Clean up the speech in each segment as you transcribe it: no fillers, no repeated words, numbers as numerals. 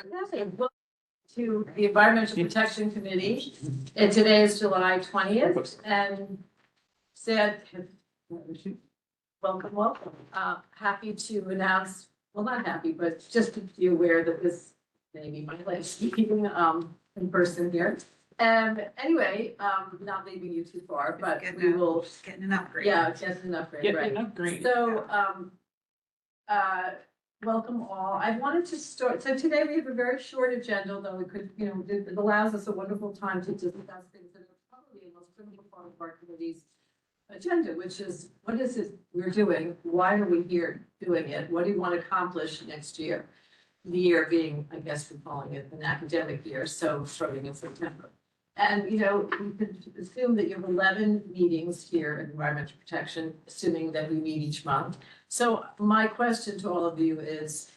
Welcome to the Environmental Protection Committee, and today is July 20th, and said, welcome. Happy to announce, well, not happy, but just to be aware that this may be my last meeting in person here. And anyway, not leaving you too far, but we will. Just getting an upgrade. Yeah, just an upgrade, right? Upgrade. So, welcome all. I wanted to start, so today we have a very short agenda, although we could, it allows us a wonderful time to discuss things that are probably the most critical part of our committee's agenda, which is, what is it we're doing? Why are we here doing it? What do you want to accomplish next year? The year being, I guess we're calling it an academic year, so starting in September. And, you could assume that you have 11 meetings here in environmental protection, assuming that we meet each month. So my question to all of you is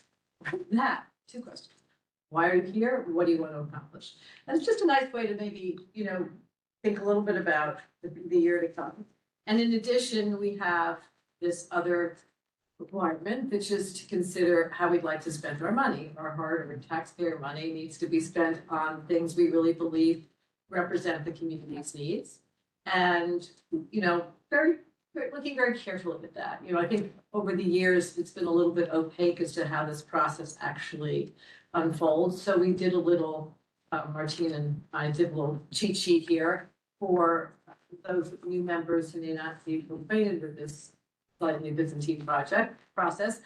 two questions. Why are you here? What do you want to accomplish? And it's just a nice way to maybe, think a little bit about the year to come. And in addition, we have this other requirement, which is to consider how we'd like to spend our money. Our hard-earned taxpayer money needs to be spent on things we really believe represent the community's needs. And, looking very carefully at that. I think over the years, it's been a little bit opaque as to how this process actually unfolds. So we did a little, Martina and I did a little cheat sheet here for those new members who may not be acquainted with this slightly Byzantine process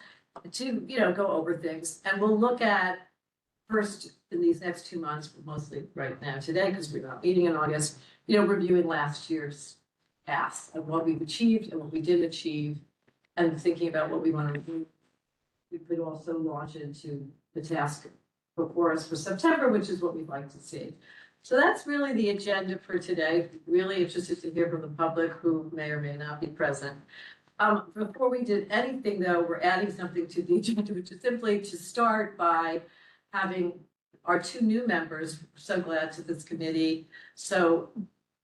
to, go over things. And we'll look at first in these next 2 months, mostly right now today, because we're not meeting in August, reviewing last year's past of what we've achieved and what we didn't achieve, and thinking about what we want to do. We could also launch into the task before us for September, which is what we'd like to see. So that's really the agenda for today. Really interested to hear from the public who may or may not be present. Before we did anything, though, we're adding something to the agenda, which is simply to start by having our two new members. We're so glad to this committee. So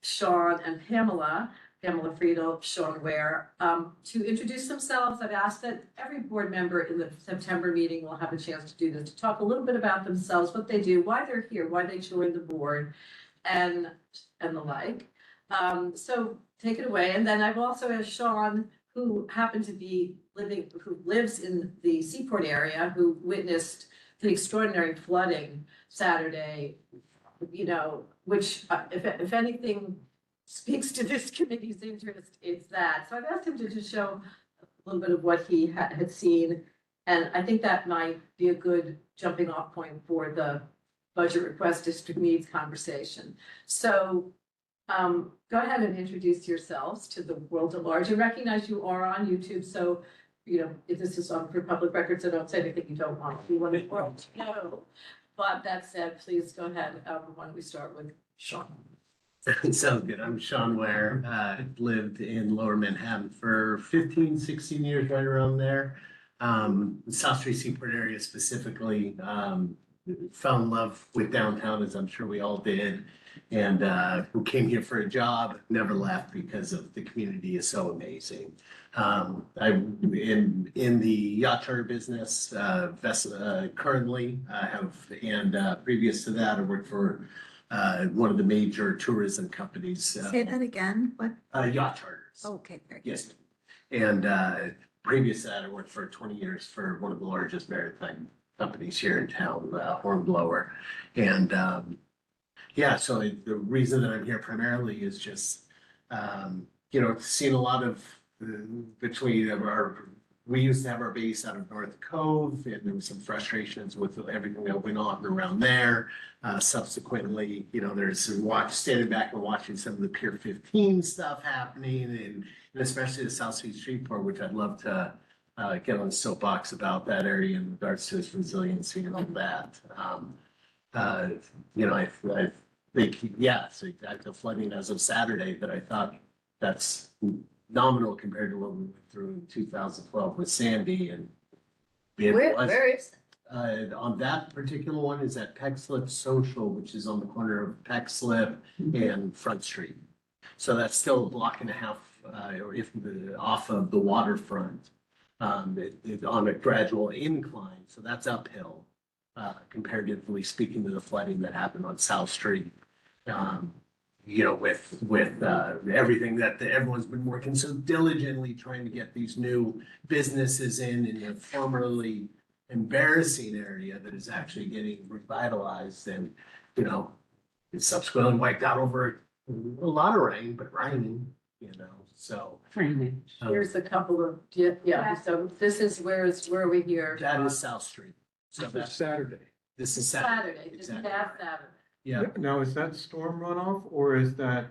Sean and Pamela Friedel, Sean Ware, to introduce themselves. I've asked that every board member in the September meeting will have a chance to do this, to talk a little bit about themselves, what they do, why they're here, why they joined the board, and the like. So take it away. And then I've also asked Sean, who happened to be who lives in the Seaport area, who witnessed the extraordinary flooding Saturday, which if anything speaks to this committee's interest, it's that. So I've asked him to just show a little bit of what he had seen. And I think that might be a good jumping off point for the budget request district needs conversation. So go ahead and introduce yourselves to the world at large, and recognize you are on YouTube. So if this is on for public records, I don't say anything you don't want the world to know. But that said, please go ahead. Why don't we start with Sean? Sounds good. I'm Sean Ware. Lived in Lower Manhattan for 15, 16 years, right around there. South Street Seaport area specifically. Fell in love with downtown, as I'm sure we all did. And who came here for a job, never left because of the community is so amazing. I'm in the yacht charter business, currently and previous to that, I worked for one of the major tourism companies. Say that again, what? Yacht charters. Okay, very good. Yes. And previous to that, I worked for 20 years for one of the largest maritime companies here in town, Hornblower. And so the reason that I'm here primarily is just, seen a lot of we used to have our base out of North Cove, and there was some frustrations with everything that went on around there. Subsequently, there's standing back and watching some of the Pier 15 stuff happening, and especially the South Street Streetport, which I'd love to get on the soapbox about that area in regards to its resiliency and all that. I think, so the flooding as of Saturday, that I thought that's nominal compared to what we went through in 2012 with Sandy. And Where is it? On that particular one is at Peckslip Social, which is on the corner of Peckslip and Front Street. So that's still a block and a half, off of the waterfront, on a gradual incline. So that's uphill. comparatively speaking to the flooding that happened on South Street. You know, with everything that everyone's been working so diligently trying to get these new businesses in a formerly embarrassing area that is actually getting revitalized and, you know, it's subsequently wiped out over a lot of rain, but raining, you know, so. Here's a couple of, yeah, so this is where are we here? That is South Street. So It's that's, Saturday. this is Saturday. Saturday, just Exactly. past Saturday. Yeah, Now, is that storm runoff or is that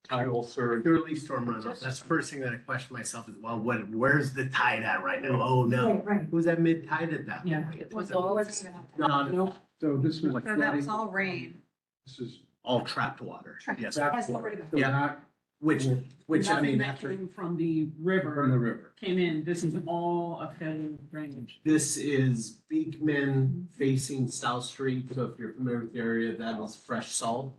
tidal surge? purely storm runoff. That's the first thing that I question myself is, well, where's the tide at right now? Oh, no. Right. Who's that mid tide at that? Yeah. point? It Was wasn't- all, No, So this was like So that was flooding. all rain. This is. all trapped water. Yes, That's That's already been- So Yeah. not which I Nothing mean, that after, came from the from the river river. came in, this is all a federal drainage. this is Beekman facing South Street. So if you're familiar with the area, that is fresh salt.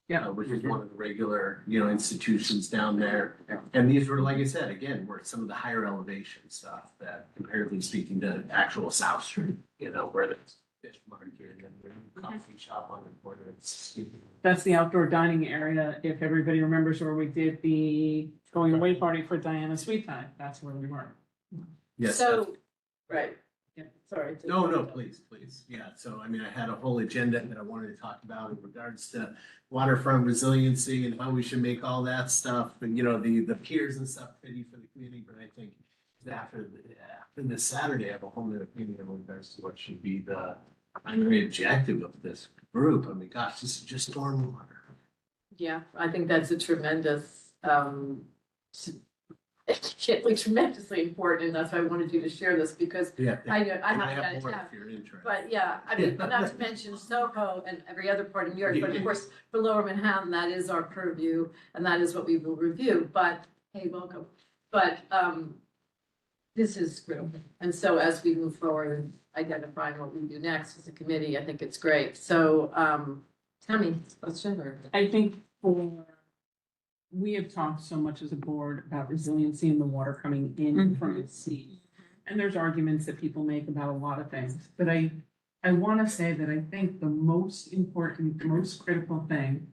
Yeah. Which is one of the regular, you know, institutions down there. And these were, like I said, again, were some of the higher elevation stuff that comparatively speaking to actual South Street, you know, where there's fish market and the coffee shop on the corner. It's, That's the outdoor dining area. If everybody remembers where we did the going away party for Diana Sweet Time, that's where we were. yes. so, right, Yeah. sorry. No, please. Yeah, so I mean, I had a whole agenda that I wanted to talk about in regards to waterfront resiliency and how we should make all that stuff and, you know, the piers and stuff ready for the community, but I think after this Saturday, I have a whole new opinion in regards to what should be the primary objective of this group. I mean, gosh, this is just stormwater. Yeah, I think that's a tremendous, tremendously important, and that's why I wanted you to share this, because Yeah. I know, I And haven't got a more chance. if you're interested. But yeah, I mean, not to mention Soho and every other part of New York, but of course, for Lower Manhattan, that is our purview, and that is what we will review, but, hey, welcome. But, this is critical, and so as we move forward and identifying what we do next as a committee, I think it's great, so, Tammy, question or? I think we have talked so much as a board about resiliency and the water coming in from the sea. And there's arguments that people make about a lot of things, but I want to say that I think the most important, most critical thing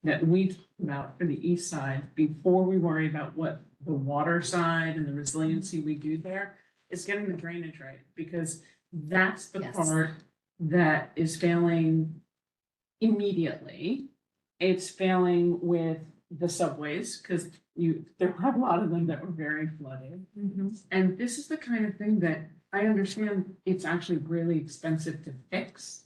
that we talk about for the east side, before we worry about what the water side and the resiliency we do there, is getting the drainage right, because that's the Yes. part that is failing immediately. It's failing with the subways, because there are a lot of them that were very flooded. And this is the kind of thing that I understand it's actually really expensive to fix.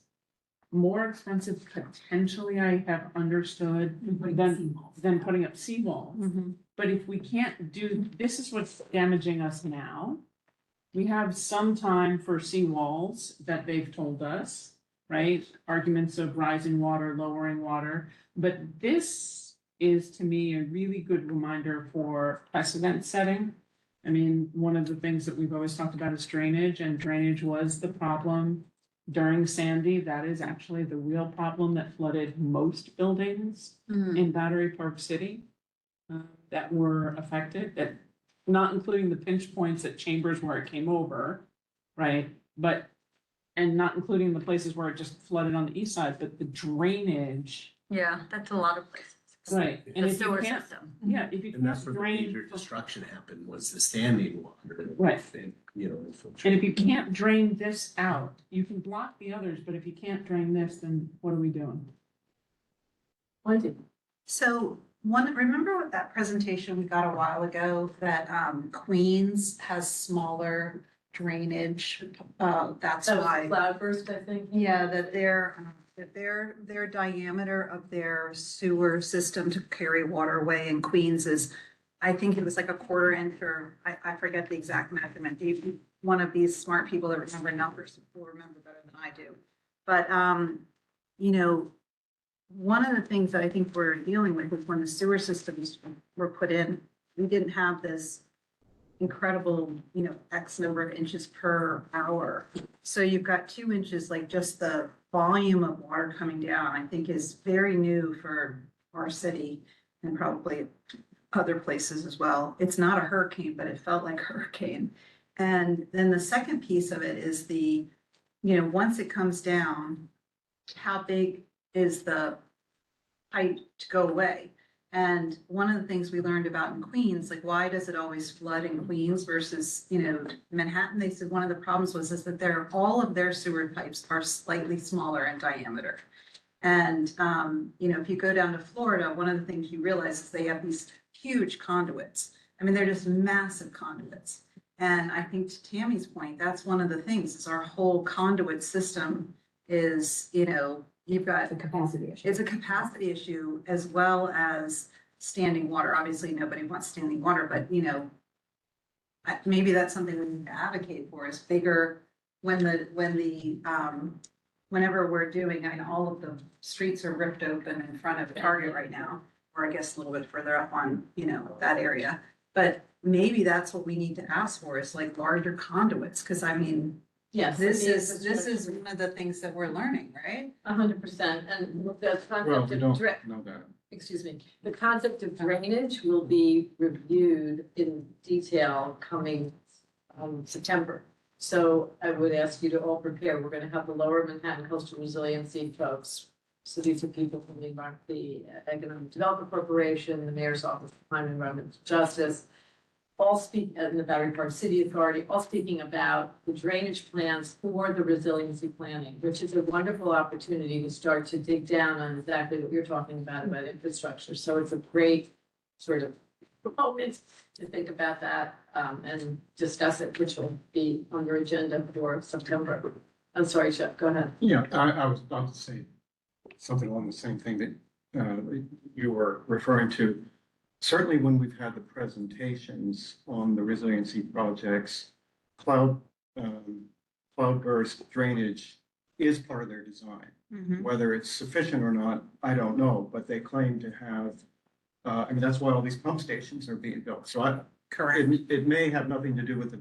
More expensive potentially, I have understood, than putting up seawalls. But if we can't do, this is what's damaging us now. We have some time for seawalls that they've told us, right? Arguments of rising water, lowering water, but this is to me a really good reminder for precedent setting. I mean, one of the things that we've always talked about is drainage, and drainage was the problem during Sandy. That is actually the real problem that flooded most buildings in Battery Park City that were affected, that not including the pinch points at Chambers where it came over, right? But, and not including the places where it just flooded on the east side, but the drainage, Yeah, that's a lot of places. right? And The if you sewer can't, system. yeah, if you And that's can't where the drain, major destruction happened, was the standing water. Right. And, you know, and infiltrating. if you can't drain this out, you can block the others, but if you can't drain this, then what are we doing? Wendy? So remember that presentation we got a while ago that Queens has smaller drainage? That's That was why. Cloudburst, I think. Yeah, that their diameter of their sewer system to carry water away in Queens is, I think it was like a quarter inch, or I forget the exact measurement. One of these smart people that remember numbers will remember better than I do. But, you know, one of the things that I think we're dealing with is when the sewer systems were put in, we didn't have this incredible, you know, X number of inches per hour. So you've got 2 inches, like just the volume of water coming down, I think is very new for our city and probably other places as well. It's not a hurricane, but it felt like a hurricane. And then the second piece of it is the you know, once it comes down, how big is the pipe to go away? And one of the things we learned about in Queens, like, why does it always flood in Queens versus, you know, Manhattan? They said one of the problems was is that all of their sewer pipes are slightly smaller in diameter. And, you know, if you go down to Florida, one of the things you realize is they have these huge conduits. I mean, they're just massive conduits. And I think to Tammy's point, that's one of the things is our whole conduit system is, you know, you've got, The capacity issue. it's a capacity issue as well as standing water. Obviously, nobody wants standing water, but you know, maybe that's something we need to advocate for is bigger whenever we're doing, I mean, all of the streets are ripped open in front of Target right now, or I guess a little bit further up on, you know, that area. But maybe that's what we need to ask for is like larger conduits, because I mean, Yes. this the is infrastructure. one of the things that we're learning, right? 100%, and the Well, concept we of don't drip, know that. excuse me, the concept of drainage will be reviewed in detail coming September. So I would ask you to all prepare. We're gonna have the Lower Manhattan Coastal Resiliency folks. So these are people from the Economic Development Corporation, the Mayor's Office of Climate and Environmental Justice, all speak, and the Battery Park City Authority, all speaking about the drainage plans for the resiliency planning, which is a wonderful opportunity to start to dig down on exactly what you're talking about infrastructure. So it's a great sort of moment to think about that and discuss it, which will be on your agenda for September. I'm sorry, Jeff, go ahead. Yeah, I was about to say something along the same thing that you were referring to. Certainly when we've had the presentations on the resiliency projects, cloudburst drainage is part of their design. Whether it's sufficient or not, I don't know, but they claim to have, I mean, that's why all these pump stations are being built. So Correct. it may have nothing to do with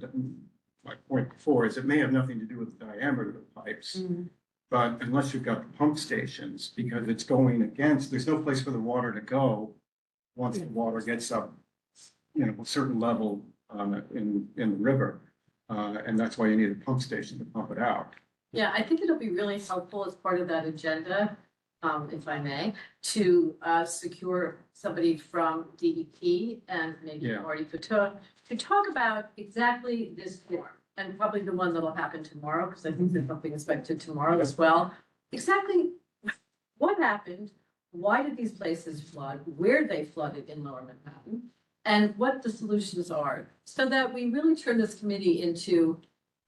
my point before is it may have nothing to do with the diameter of the pipes. But unless you've got the pump stations, because it's going against, there's no place for the water to go once the water gets up, you know, a certain level in the river. And that's why you need a pump station to pump it out. Yeah, I think it'll be really helpful as part of that agenda, if I may, to secure somebody from DEP and maybe Yeah. Marty Couture to talk about exactly this form, and probably the one that'll happen tomorrow, because I think there's something expected tomorrow as well. Exactly what happened, why did these places flood, where they flooded in Lower Manhattan, and what the solutions are, so that we really turn this committee into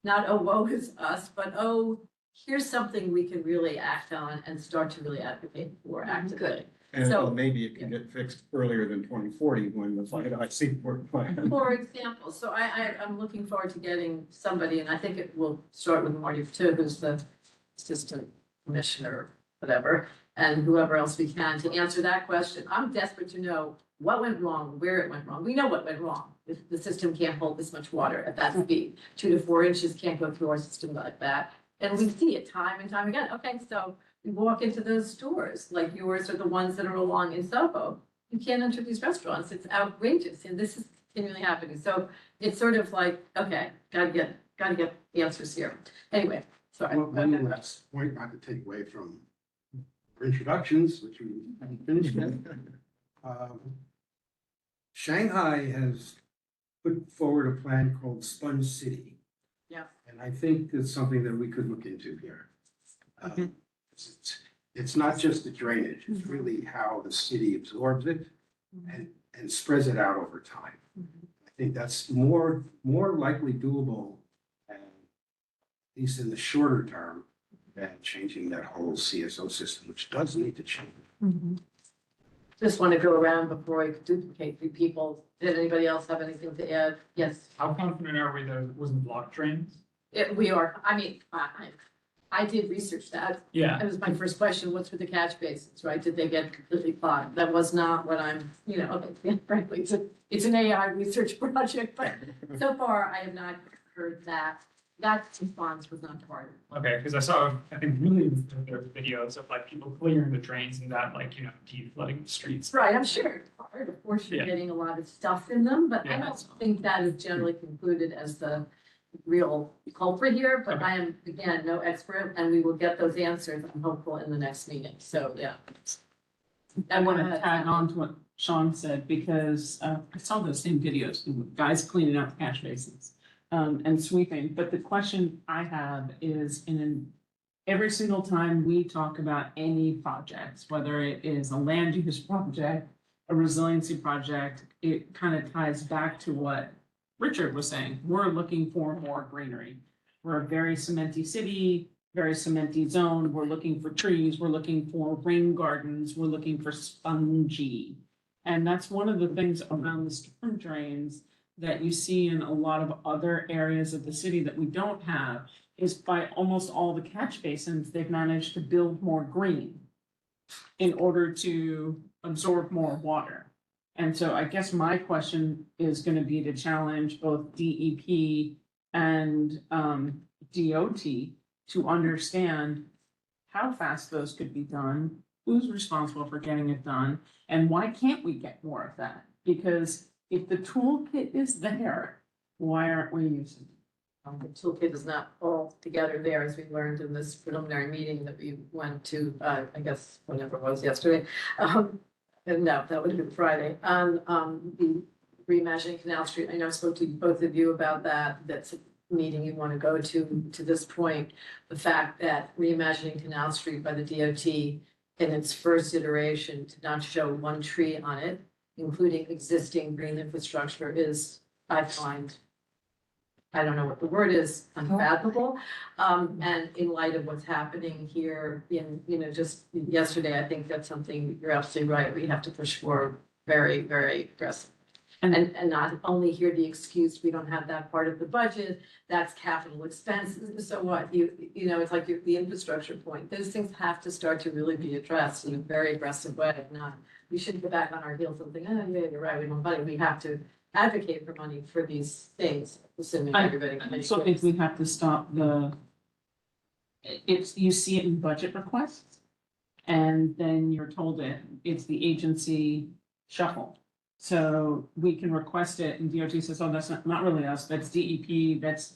not, oh, woe is us, but, oh, here's something we can really act on and start to really advocate for actively. And So- maybe it can get fixed earlier than 2040 when the White Seaport plan. For example, so I'm looking forward to getting somebody, and I think it will start with Marty too, who's the assistant commissioner, whatever, and whoever else we can to answer that question. I'm desperate to know what went wrong, where it went wrong. We know what went wrong. The system can't hold this much water at that speed. 2 to 4 inches can't go through our system like that. And we see it time and time again. Okay, so we walk into those stores, like yours are the ones that are along in Soho. You can't enter these restaurants. It's outrageous. And this is continually happening. So it's sort of like, okay, gotta get the answers here. Anyway, sorry. One last point, not to take away from our introductions, which we haven't finished yet. Shanghai has put forward a plan called Sponge City. Yeah. And I think it's something that we could look into here. It's not just the drainage, it's really how the city absorbs it and spreads it out over time. I think that's more likely doable, at least in the shorter term, than changing that whole CSO system, which does need to change. Just want to go around before I duplicate three people. Did anybody else have anything to add? Yes, How confident are we that it wasn't blocked drains? we are. I mean, I did research that. Yeah, That was my first question. What's with the catch basins, right? Did they get completely clogged? That was not what I'm, okay, frankly, it's an AI research project, but so far I have not heard that. That response was not part of it. okay, because I saw, I think, millions of videos of like people clearing the drains and that de-flooding the streets. Right, I'm sure it's hard. Of course, you're Yeah. getting a lot of stuff in them, but I Yeah, don't that's- think that is generally concluded as the real culprit here, but I am, again, no expert, and we will get those answers, I'm hopeful, in the next meeting, so, yeah. I want to tag on to what Sean said, because I saw those same videos, guys cleaning out the catch basins and sweeping, but the question I have is every single time we talk about any projects, whether it is a land use project, a resiliency project, it kind of ties back to what Richard was saying. We're looking for more greenery. We're a very cementy city, very cementy zone. We're looking for trees. We're looking for rain gardens. We're looking for spongy. And that's one of the things around the storm drains that you see in a lot of other areas of the city that we don't have, is by almost all the catch basins, they've managed to build more green in order to absorb more water. And so I guess my question is gonna be to challenge both DEP and DOT to understand how fast those could be done, who's responsible for getting it done, and why can't we get more of that? Because if the toolkit is there, why aren't we using it? The toolkit is not all together there, as we learned in this preliminary meeting that we went to, I guess, whenever it was yesterday. And no, that would have been Friday, on the reimagining Canal Street. I know I spoke to both of you about that. That's a meeting you want to go to this point. The fact that reimagining Canal Street by the DOT in its first iteration did not show one tree on it, including existing green infrastructure, is, I find, I don't know what the word is, unfathomable. And in light of what's happening here in, just yesterday, I think that's something, you're absolutely right, we have to push for very, very aggressive. And not only hear the excuse, we don't have that part of the budget, that's capital expenses, so what, it's like the infrastructure point. Those things have to start to really be addressed in a very aggressive way, we shouldn't go back on our heels and think, oh, yeah, you're right, we don't money, we have to advocate for money for these things, assuming everybody. So if we have to stop you see it in budget requests, and then you're told it's the agency shuffle. So we can request it and DOT says, oh, that's not really us, that's DEP, that's,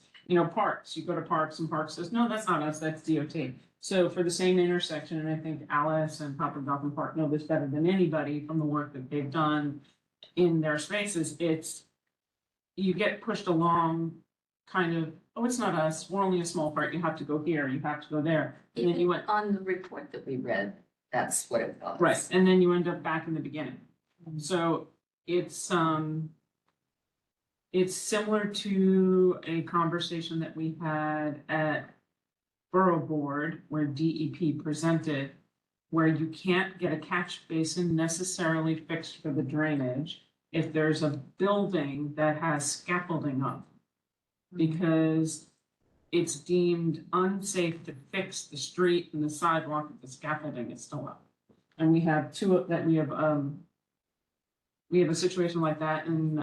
parks. You go to parks and parks says, no, that's not us, that's DOT. So for the same intersection, and I think Alice and Papa Gotham Park know this better than anybody from the work that they've done in their spaces, you get pushed along kind of, oh, it's not us, we're only a small part, you have to go here, you have to go there. And then you went, On the report that we read, that's what it was. right, and then you end up back in the beginning. So it's similar to a conversation that we had at Borough Board where DEP presented, where you can't get a catch basin necessarily fixed for the drainage if there's a building that has scaffolding up, because it's deemed unsafe to fix the street and the sidewalk if the scaffolding is still up. And we have we have a situation like that in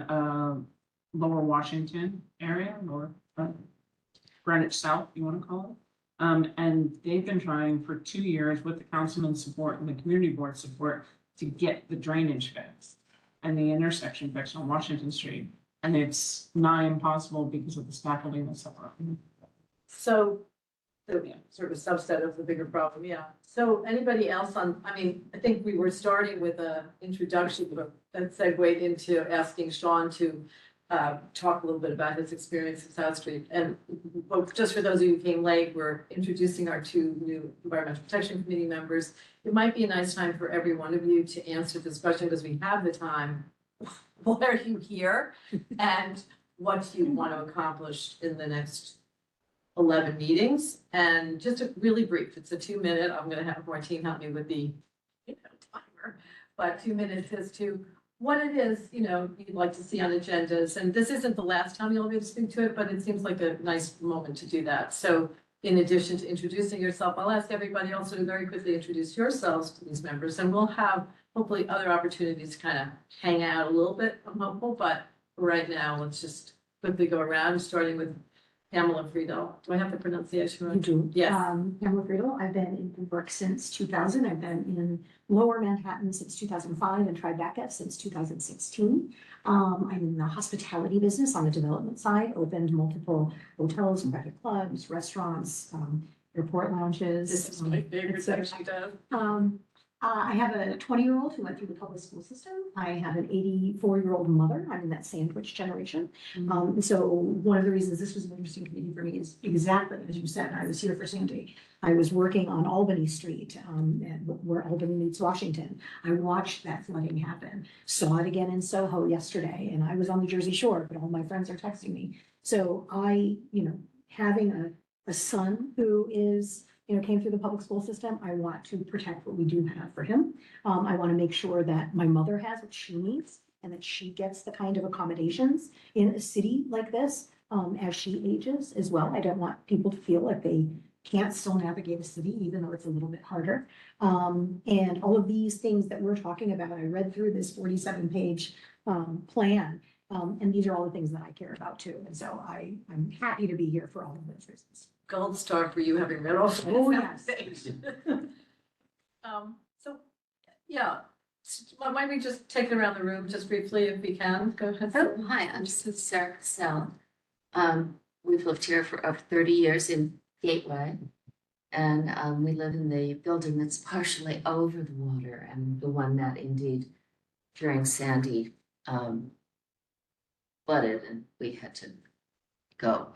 Lower Washington area, or Greenwich South, you want to call it. And they've been trying for 2 years with the councilman's support and the community board support to get the drainage fixed and the intersection fixed on Washington Street. And it's nigh impossible because of the scaffolding that's up. So, sort of a subset of the bigger problem, yeah. So anybody else I think we were starting with a introduction, but that segued into asking Sean to talk a little bit about his experience at South Street. And just for those of you who came late, we're introducing our 2 new Environmental Protection Committee members. It might be a nice time for every one of you to answer this question because we have the time. Why are you here? And what do you want to accomplish in the next 11 meetings? And just a really brief, it's a 2-minute, I'm going to have Martine help me with the timer, but 2 minutes as to what it is, you'd like to see on agendas. And this isn't the last time you'll be able to speak to it, but it seems like a nice moment to do that. So in addition to introducing yourself, I'll ask everybody also to very quickly introduce yourselves to these members, and we'll have hopefully other opportunities to kind of hang out a little bit, I'm hopeful, but right now, let's just quickly go around, starting with Pamela Friedel. Do I have the pronunciation You right? do. Yes. Pamela Friedel, I've been in Pembroke since 2000. I've been in Lower Manhattan since 2005 and Tribeca since 2016. I'm in the hospitality business on the development side, opened multiple hotels, private clubs, restaurants, airport lounges. This is my favorite et cetera. thing she does. I have a 20-year-old who went through the public school system. I have an 84-year-old mother. I'm in that sandwich generation. So one of the reasons this was an interesting committee for me is exactly as you said. I was here for Sandy. I was working on Albany Street, where Albany meets Washington. I watched that flooding happen. Saw it again in Soho yesterday, and I was on the Jersey Shore, but all my friends are texting me. So having a son who is came through the public school system. I want to protect what we do have for him. I want to make sure that my mother has what she needs and that she gets the kind of accommodations in a city like this as she ages as well. I don't want people to feel like they can't still navigate a city, even though it's a little bit harder. And all of these things that we're talking about, I read through this 47-page plan. And these are all the things that I care about too. And so I'm happy to be here for all of those reasons. Gold star for you having read all. Oh, yes. So, yeah, why don't we just take it around the room just briefly if we can? Go ahead. Oh, hi, I'm Sarah Cassell. We've lived here for over 30 years in Gateway. And we live in the building that's partially over the water and the one that indeed during Sandy flooded and we had to go.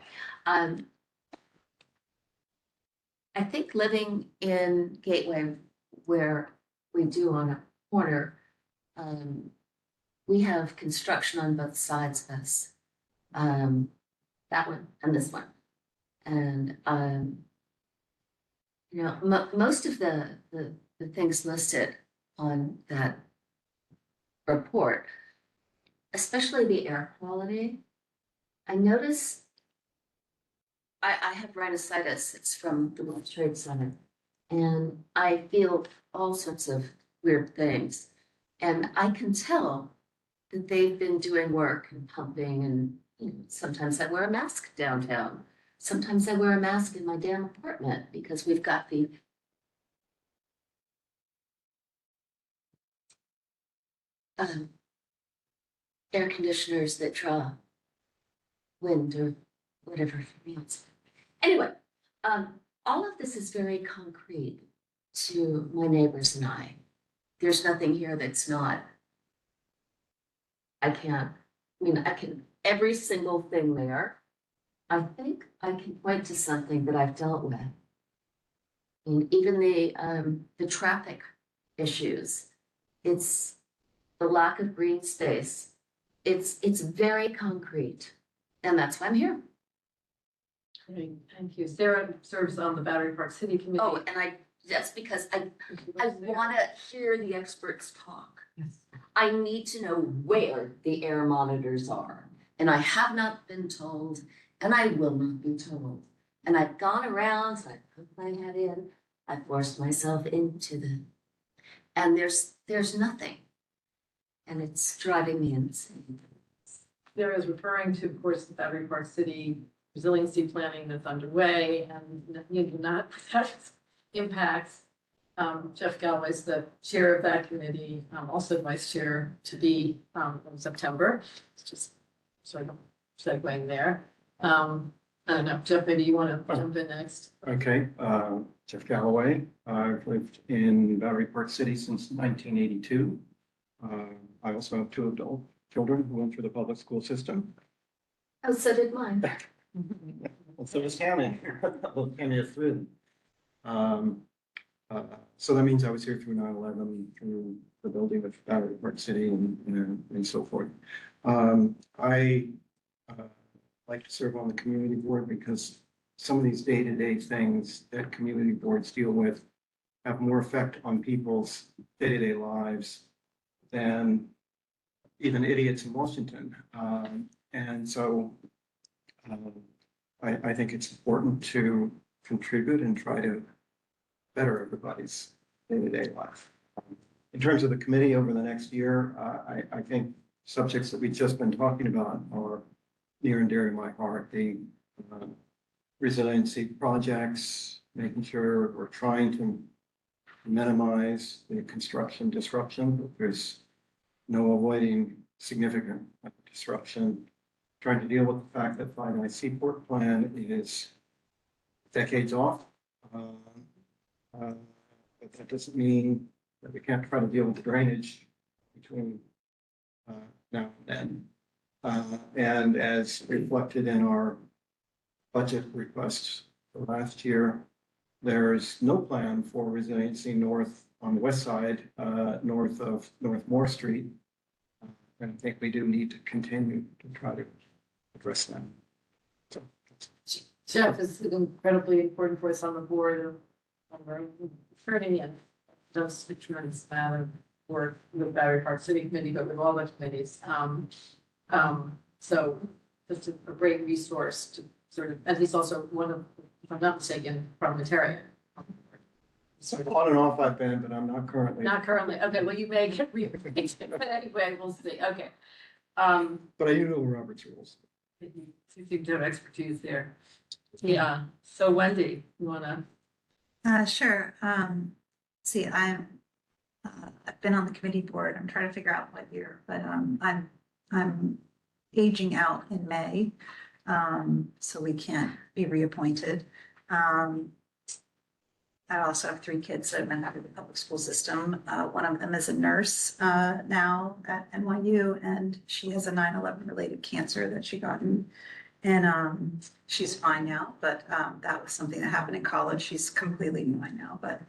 I think living in Gateway where we do on a corner, we have construction on both sides of us. That one and this one. And most of the things listed on that report, especially the air quality, I notice I have rhinosinusitis. It's from the World Trade Center, and I feel all sorts of weird things. And I can tell that they've been doing work and pumping, and sometimes I wear a mask downtown. Sometimes I wear a mask in my damn apartment because we've got the air conditioners that draw wind or whatever it means. Anyway, all of this is very concrete to my neighbors and I. There's nothing here that's not. I can, every single thing there, I think I can point to something that I've dealt with. And even the traffic issues, it's the lack of green space. It's very concrete, and that's why I'm here. Great, thank you. Sarah serves on the Battery Park City Committee. Oh, and that's because I want to hear the experts talk. Yes. I need to know where the air monitors are, and I have not been told, and I will not be told. And I've gone around, so I put my head in, I forced myself into them, and there's nothing, and it's driving me insane. Sarah is referring to, of course, the Battery Park City resiliency planning that's underway and not that impacts. Jeff Galway's the chair of that committee, also vice chair to be in September. It's just sort of segueing there. I don't know, Jeff, maybe you want to jump in next. Okay, Jeff Galloway. I've lived in Battery Park City since 1982. I also have 2 adult children who went through the public school system. Oh, so did mine. So does Tammy. Tammy is through. So that means I was here through 9/11, through the building of Battery Park City and so forth. I like to serve on the community board because some of these day-to-day things that community boards deal with have more effect on people's day-to-day lives than even idiots in Washington. And so I think it's important to contribute and try to better everybody's day-to-day life. In terms of the committee over the next year, I think subjects that we've just been talking about are near and dear to my heart. The resiliency projects, making sure we're trying to minimize the construction disruption. There's no avoiding significant disruption. Trying to deal with the fact that Finite Seaport Plan is decades off. But that doesn't mean that we can't try to deal with the drainage between now and then. And as reflected in our budget requests for last year, there's no plan for resiliency north on the west side, north of North Moore Street. And I think we do need to continue to try to address that. So, Jeff is incredibly important for us on the board of attorney and does a tremendous amount of work with Battery Park City Committee, but with all the committees. So just a great resource to sort of, and he's also one of, if I'm not mistaken, parliamentarian. on and off I've been, but I'm not currently. Not currently, okay, well, you may get reappointed, but anyway, we'll see, okay. But I do know Robert's rules. You seem to have expertise there. Yeah, so Wendy, you wanna? Sure. See, I've been on the committee board. I'm trying to figure out what year, but, I'm aging out in May. So we can't be reappointed. I also have 3 kids that have been out of the public school system. One of them is a nurse, now at NYU, and she has a 9/11 related cancer that she got in. And she's fine now, but that was something that happened in college. She's completely fine now, but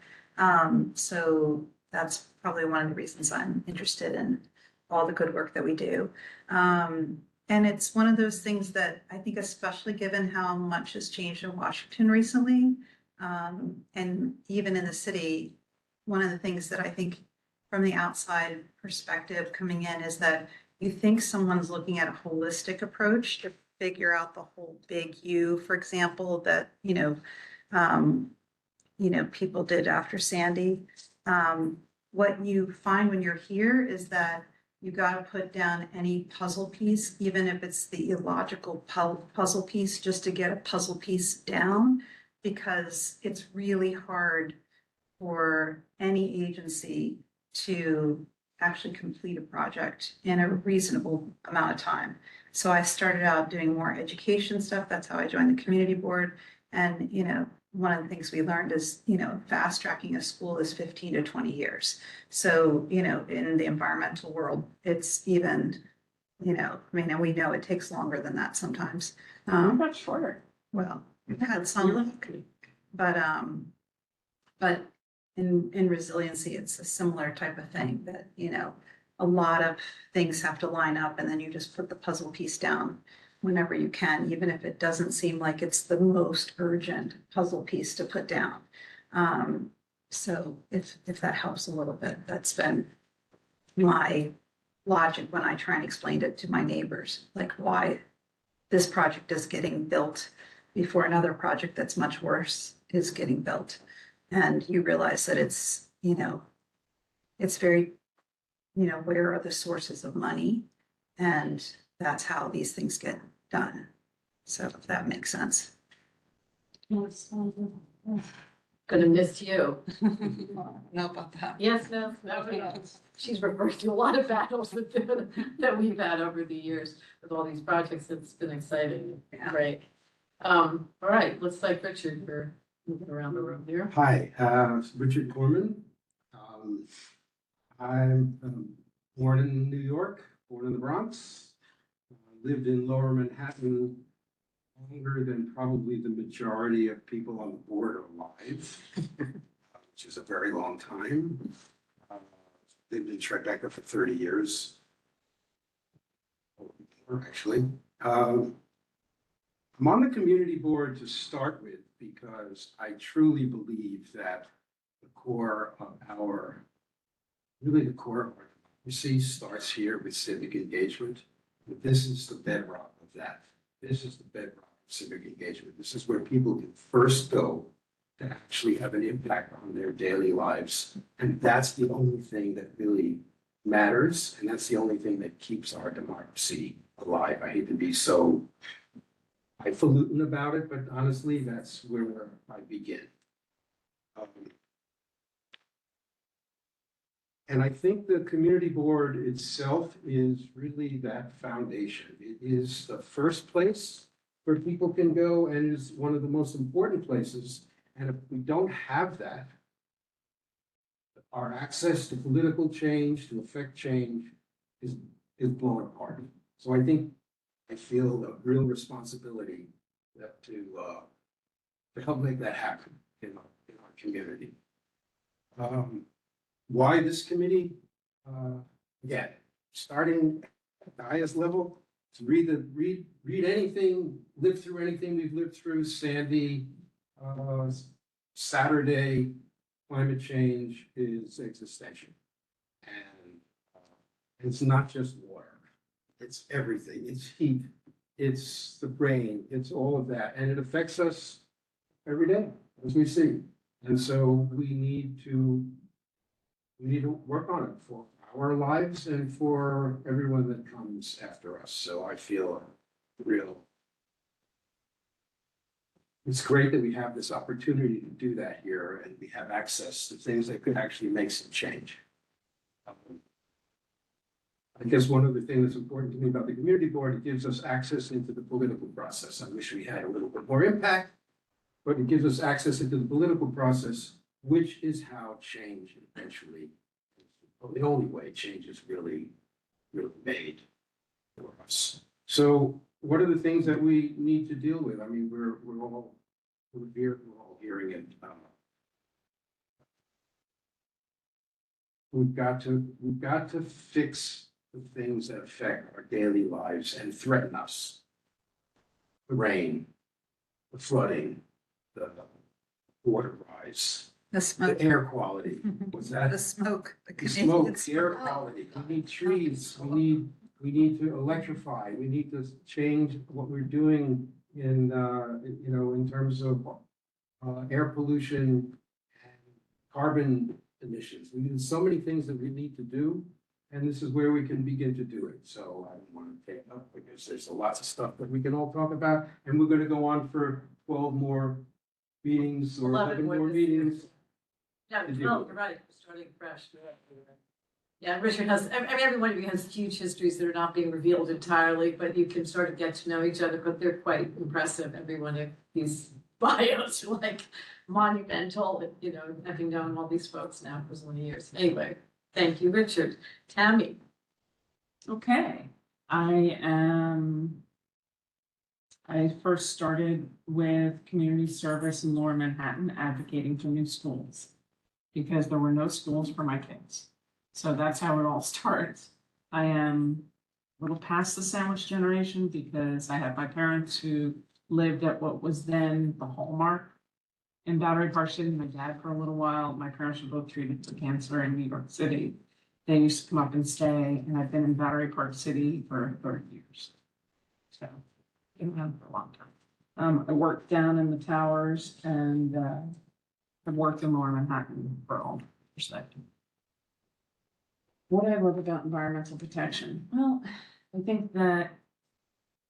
so that's probably one of the reasons I'm interested in all the good work that we do. And it's one of those things that I think, especially given how much has changed in Washington recently, and even in the city, one of the things that I think from the outside perspective coming in is that you think someone's looking at a holistic approach to figure out the whole big U, for example, that, people did after Sandy. What you find when you're here is that you got to put down any puzzle piece, even if it's the illogical puzzle piece, just to get a puzzle piece down, because it's really hard for any agency to actually complete a project in a reasonable amount of time. So I started out doing more education stuff. That's how I joined the community board. And, one of the things we learned is, fast tracking a school is 15 to 20 years. So, in the environmental world, it's even, and we know it takes longer than that sometimes. Much shorter. Well, we've had some, but in resiliency, it's a similar type of thing that, a lot of things have to line up and then you just put the puzzle piece down whenever you can, even if it doesn't seem like it's the most urgent puzzle piece to put down. So if that helps a little bit, that's been my logic when I try and explain it to my neighbors, like why this project is getting built before another project that's much worse is getting built. And you realize that it's, it's very, where are the sources of money? And that's how these things get done. So if that makes sense. Gonna miss you. Know about that. Yes, no. She's reversed a lot of battles that we've had over the years with all these projects. It's been exciting. Yeah. Great. All right, let's thank Richard for moving around the room here. Hi, Richard Corman. I'm born in New York, born in the Bronx. Lived in Lower Manhattan longer than probably the majority of people on the board are alive, which is a very long time. Lived in Tribeca for 30 years, actually. I'm on the community board to start with because I truly believe that the core of our democracy starts here with civic engagement. This is the bedrock of that. This is the bedrock of civic engagement. This is where people can first go to actually have an impact on their daily lives. And that's the only thing that really matters. And that's the only thing that keeps our democracy alive. I hate to be so highfalutin about it, but honestly, that's where I begin. And I think the community board itself is really that foundation. It is the first place where people can go and is one of the most important places. And if we don't have that, our access to political change, to affect change, is blown apart. So I feel a real responsibility to help make that happen in our community. Why this committee? Again, starting at the highest level, to read anything, live through anything we've lived through, Sandy, Saturday, climate change is existential. And it's not just water, it's everything, it's heat, it's the brain, it's all of that, and it affects us every day, as we see. And so we need to work on it for our lives and for everyone that comes after us. So I feel it's great that we have this opportunity to do that here and we have access to things that could actually make some change. I guess one other thing that's important to me about the community board, it gives us access into the political process. I wish we had a little bit more impact, but it gives us access into the political process, which is how change eventually, the only way change is really made for us. So what are the things that we need to deal with? I mean, we're all hearing it. We've got to fix the things that affect our daily lives and threaten us. The rain, the flooding, the water rise, The the smoke, air quality. Was that? the smoke. The smoke, the air quality. We need trees. We need to electrify. We need to change what we're doing in in terms of air pollution and carbon emissions. There's so many things that we need to do, and this is where we can begin to do it. So I don't want to take it up because there's lots of stuff that we can all talk about, and we're going to go on for 12 more meetings or 11 more meetings. Yeah, you're right, we're starting fresh. Yeah, Richard has, everyone of you has huge histories that are not being revealed entirely, but you can sort of get to know each other, but they're quite impressive. Every one of these bios are like monumental, having known all these folks now for so many years. Anyway, thank you, Richard. Tammy. Okay, I first started with community service in Lower Manhattan, advocating for new schools because there were no schools for my kids. So that's how it all starts. I am a little past the sandwich generation because I had my parents who lived at what was then the Hallmark in Battery Park City. My dad for a little while. My parents were both treated for cancer in New York City. They used to come up and stay, and I've been in Battery Park City for 30 years. So been around for a long time. I worked down in the towers and I've worked in Lower Manhattan for all perspective. What do I love about environmental protection? Well, I think that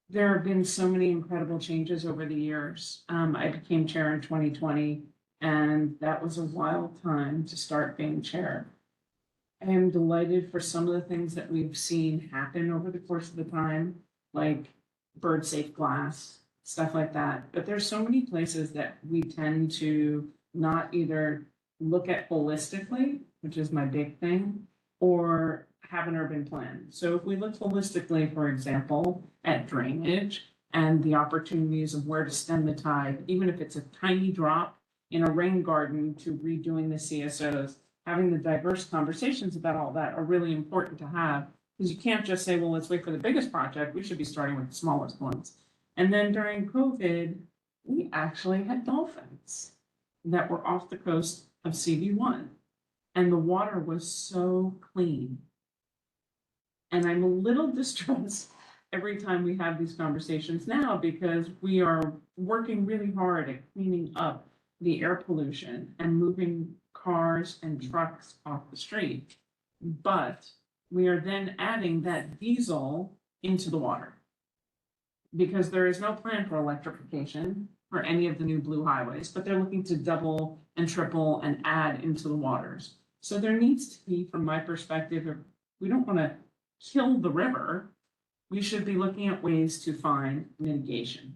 there have been so many incredible changes over the years. I became chair in 2020, and that was a wild time to start being chair. I am delighted for some of the things that we've seen happen over the course of the time, like bird safe glass, stuff like that. But there's so many places that we tend to not either look at holistically, which is my big thing, or have an urban plan. So if we look holistically, for example, at drainage and the opportunities of where to stem the tide, even if it's a tiny drop in a rain garden to redoing the CSOs, having the diverse conversations about all that are really important to have, because you can't just say, well, let's wait for the biggest project. We should be starting with the smallest ones. And then during COVID, we actually had dolphins that were off the coast of CV1. And the water was so clean. And I'm a little distressed every time we have these conversations now because we are working really hard at cleaning up the air pollution and moving cars and trucks off the street. But we are then adding that diesel into the water. because there is no plan for electrification for any of the new blue highways, but they're looking to double and triple and add into the waters. So there needs to be, from my perspective, if we don't want to kill the river, we should be looking at ways to find mitigation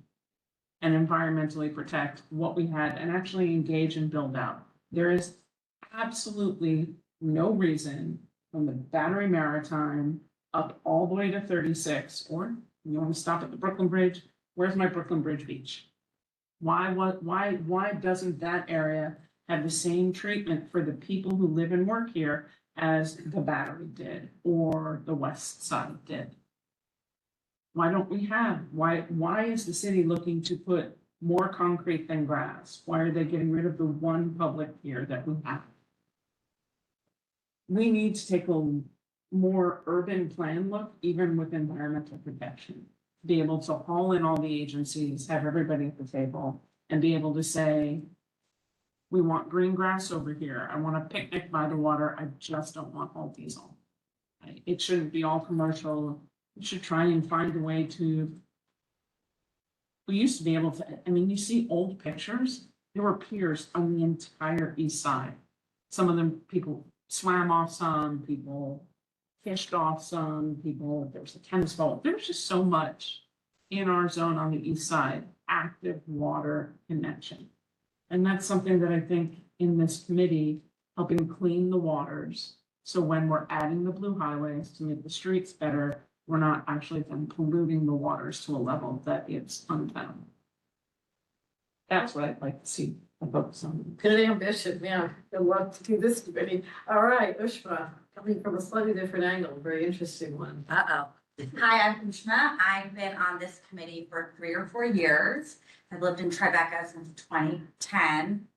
and environmentally protect what we had and actually engage and build out. There is absolutely no reason from the Battery Maritime up all the way to 36, or you want to stop at the Brooklyn Bridge, where's my Brooklyn Bridge beach? Why doesn't that area have the same treatment for the people who live and work here as the Battery did or the West Side did? Why don't we have, why is the city looking to put more concrete than grass? Why are they getting rid of the one public pier that we have? We need to take a more urban plan look, even with environmental protection. Be able to haul in all the agencies, have everybody at the table, and be able to say, we want green grass over here. I want a picnic by the water. I just don't want all diesel. It shouldn't be all commercial. We should try and find a way to. We used to be able to, I mean, you see old pictures, there were piers on the entire east side. Some of them, people swam off some, people fished off some, people, there was a tennis ball. There was just so much in our zone on the east side, active water connection. And that's something that I think in this committee, helping clean the waters. So when we're adding the blue highways to make the streets better, we're not actually then polluting the waters to a level that it's untenable. That's what I'd like to see a focus on. Good ambition, yeah. Good luck to do this committee. All right, Ushma, coming from a slightly different angle, very interesting one. Uh-oh. Hi, I'm Ushma. I've been on this committee for 3 or 4 years. I've lived in Tribeca since 2010,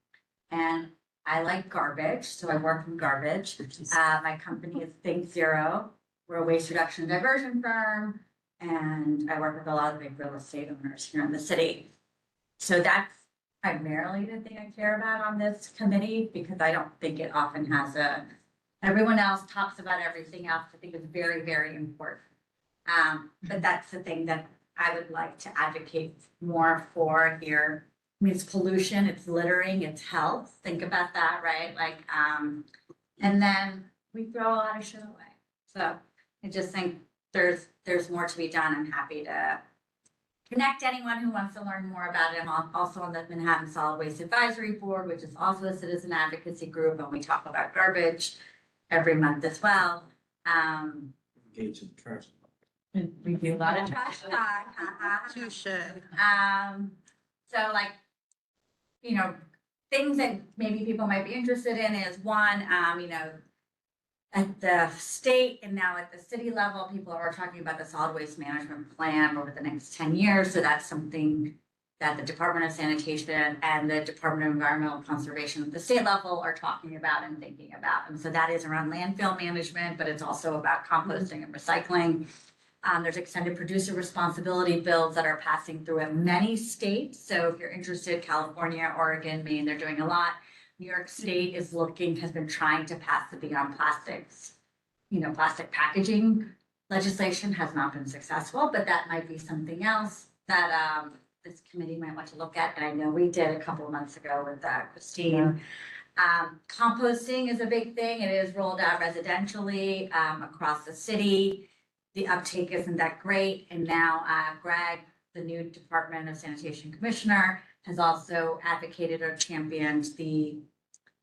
and I like garbage, so I work in garbage. My company is Think Zero. We're a waste reduction and diversion firm, and I work with a lot of big real estate owners here in the city. So that's primarily the thing I care about on this committee, because I don't think it often has everyone else talks about everything else. I think it's very, very important. But that's the thing that I would like to advocate more for here. I mean, it's pollution, it's littering, it's health. Think about that, right? Like, and then we throw a lot of shit away. So I just think there's more to be done. I'm happy to connect anyone who wants to learn more about it. I'm also on the Manhattan Solid Waste Advisory Board, which is also a citizen advocacy group, and we talk about garbage every month as well. Engage in trash. And we A lot of trash talk. Touche. So like, you know, things that maybe people might be interested in is one, you know, at the state and now at the city level, people are talking about the solid waste management plan over the next 10 years. So that's something that the Department of Sanitation and the Department of Environmental Conservation at the state level are talking about and thinking about. And so that is around landfill management, but it's also about composting and recycling. There's extended producer responsibility bills that are passing through in many states. So if you're interested, California, Oregon, Maine, they're doing a lot. New York State has been trying to pass the Beyond Plastics, you know, plastic packaging legislation, has not been successful, but that might be something else that this committee might want to look at. And I know we did a couple of months ago with Christine. Composting is a big thing. It is rolled out residentially across the city. The uptake isn't that great. And now Greg, the new Department of Sanitation Commissioner, has also advocated or championed the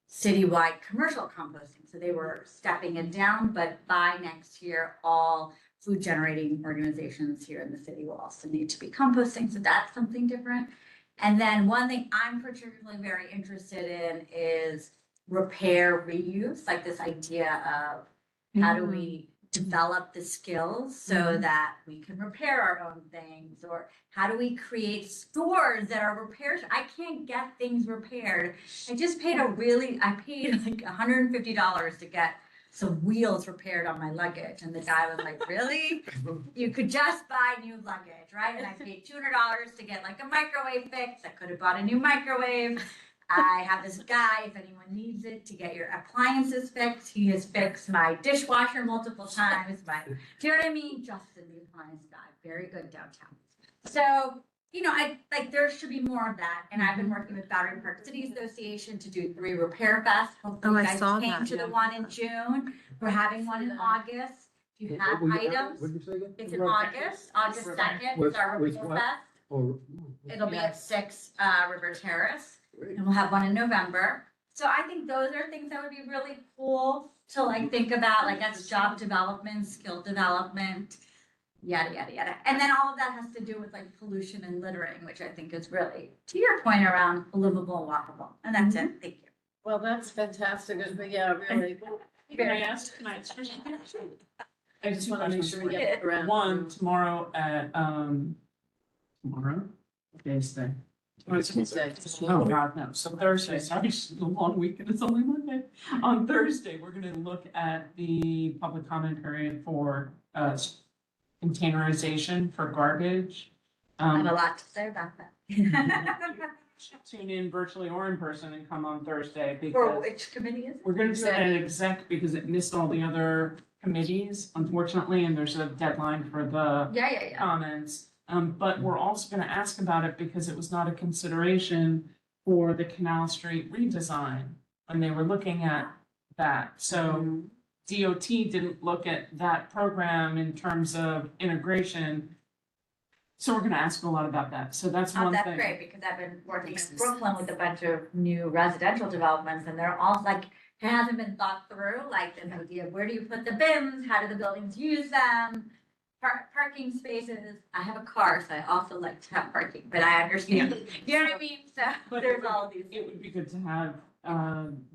citywide commercial composting. So they were stepping it down, but by next year, all food generating organizations here in the city will also need to be composting. So that's something different. And then one thing I'm particularly very interested in is repair, reuse, like this idea of how do we develop the skills so that we can repair our own things, or how do we create stores that are repairs? I can't get things repaired. I paid like $150 to get some wheels repaired on my luggage. And the guy was like, really? You could just buy new luggage, right? And I paid $200 to get like a microwave fix. I could have bought a new microwave. I have this guy, if anyone needs it, to get your appliances fixed. He has fixed my dishwasher multiple times. Do you know what I mean? Justin, the appliance guy, very good downtown. So, you know, there should be more of that, and I've been working with Battery Park City Association to do 3 Repair Fest. Hopefully Oh, I you guys saw came that, to the yeah. one in June, we're having one in August. If you have items, What'd you say again? it's in August 2nd, it's our With Repair what? Fest. Oh, It'll be at Yes. 6 River Terrace, great. and we'll have one in November. So I think those are things that would be really cool to like think about, like that's job development, skill development, yada, yada, yada. And then all of that has to do with like pollution and littering, which I think is really, to your point around livable and walkable. And that's it. Thank you. Well, that's fantastic, yeah, really. Can I ask? I just want to make sure we get around. one tomorrow at, tomorrow? What day is today? Tomorrow's Tuesday. Oh, God, no. So Thursday, sorry, it's a long weekend, it's only Monday. On Thursday, we're gonna look at the public comment period for, containerization for garbage. I have a lot to say about that. Tune in virtually or in person and come on Thursday For because which committee is it? we're gonna do an exec because it missed all the other committees, unfortunately, and there's a deadline for the Yeah, yeah, yeah. comments. But we're also gonna ask about it because it was not a consideration for the Canal Street redesign when they were looking at that. So DOT didn't look at that program in terms of integration. So we're gonna ask a lot about that. So that's Oh, one that's thing. great, because I've been working in Brooklyn with a bunch of new residential developments, and they're all like, it hasn't been thought through, like the idea of where do you put the bins, how do the buildings use them? Parking spaces, I have a car, so I also like to have parking, but I understand, you know what I mean? So But there's all of these. It would be good to have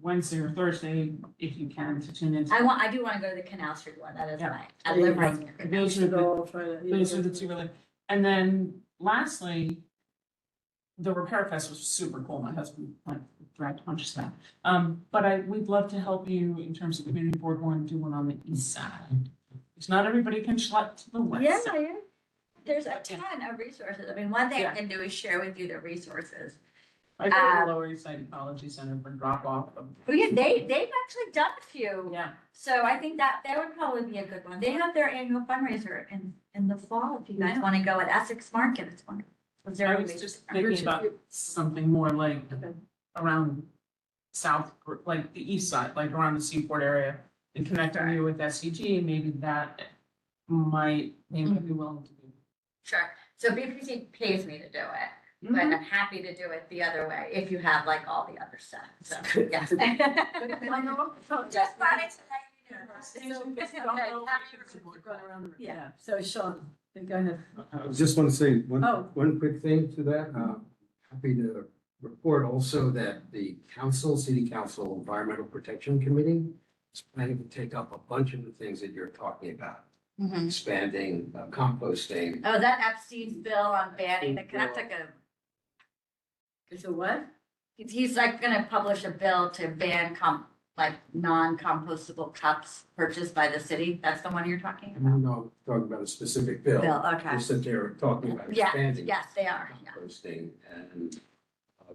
Wednesday or Thursday, if you can, to tune into. I do wanna go to the Canal Street one, that is Yeah. my, I live right near. Those are the, Go try to. those are the two really, and then lastly, the Repair Fest was super cool. My husband dragged a bunch of stuff. But we'd love to help you in terms of community board one, do one on the east side. Because not everybody can schlep to the west Yeah, side. yeah. There's a ton of resources. I mean, one thing I Yeah. can do is share with you the resources. I go to the Lower East Side Ecology Center for drop off. Oh, yeah, they've actually done a few. Yeah. So I think that would probably be a good one. They have their annual fundraiser in the fall, if you guys want to go at Essex Market, it's wonderful. I was just thinking about something more like around south, like the east side, like around the Seaport area. And connecting you with SCG, maybe that might be willing to do. Sure. So BPC pays me to do it, but I'm happy to do it the other way if you have like all the other stuff. So, yes. Just wanted to let you know. Yeah, so Sean, go ahead. I just want to say Oh. one quick thing to that. Happy to report also that the City Council Environmental Protection Committee is planning to take up a bunch of the things that you're talking about, Mhm. expanding composting. Oh, that Epstein's bill on banning that's like It's a what? he's like gonna publish a bill to ban non-compostable cups purchased by the city. That's the one you're talking about? No, talking about a specific bill. Bill, okay. Just that they're talking about Yeah, expanding. yes, they are, yeah. Composting and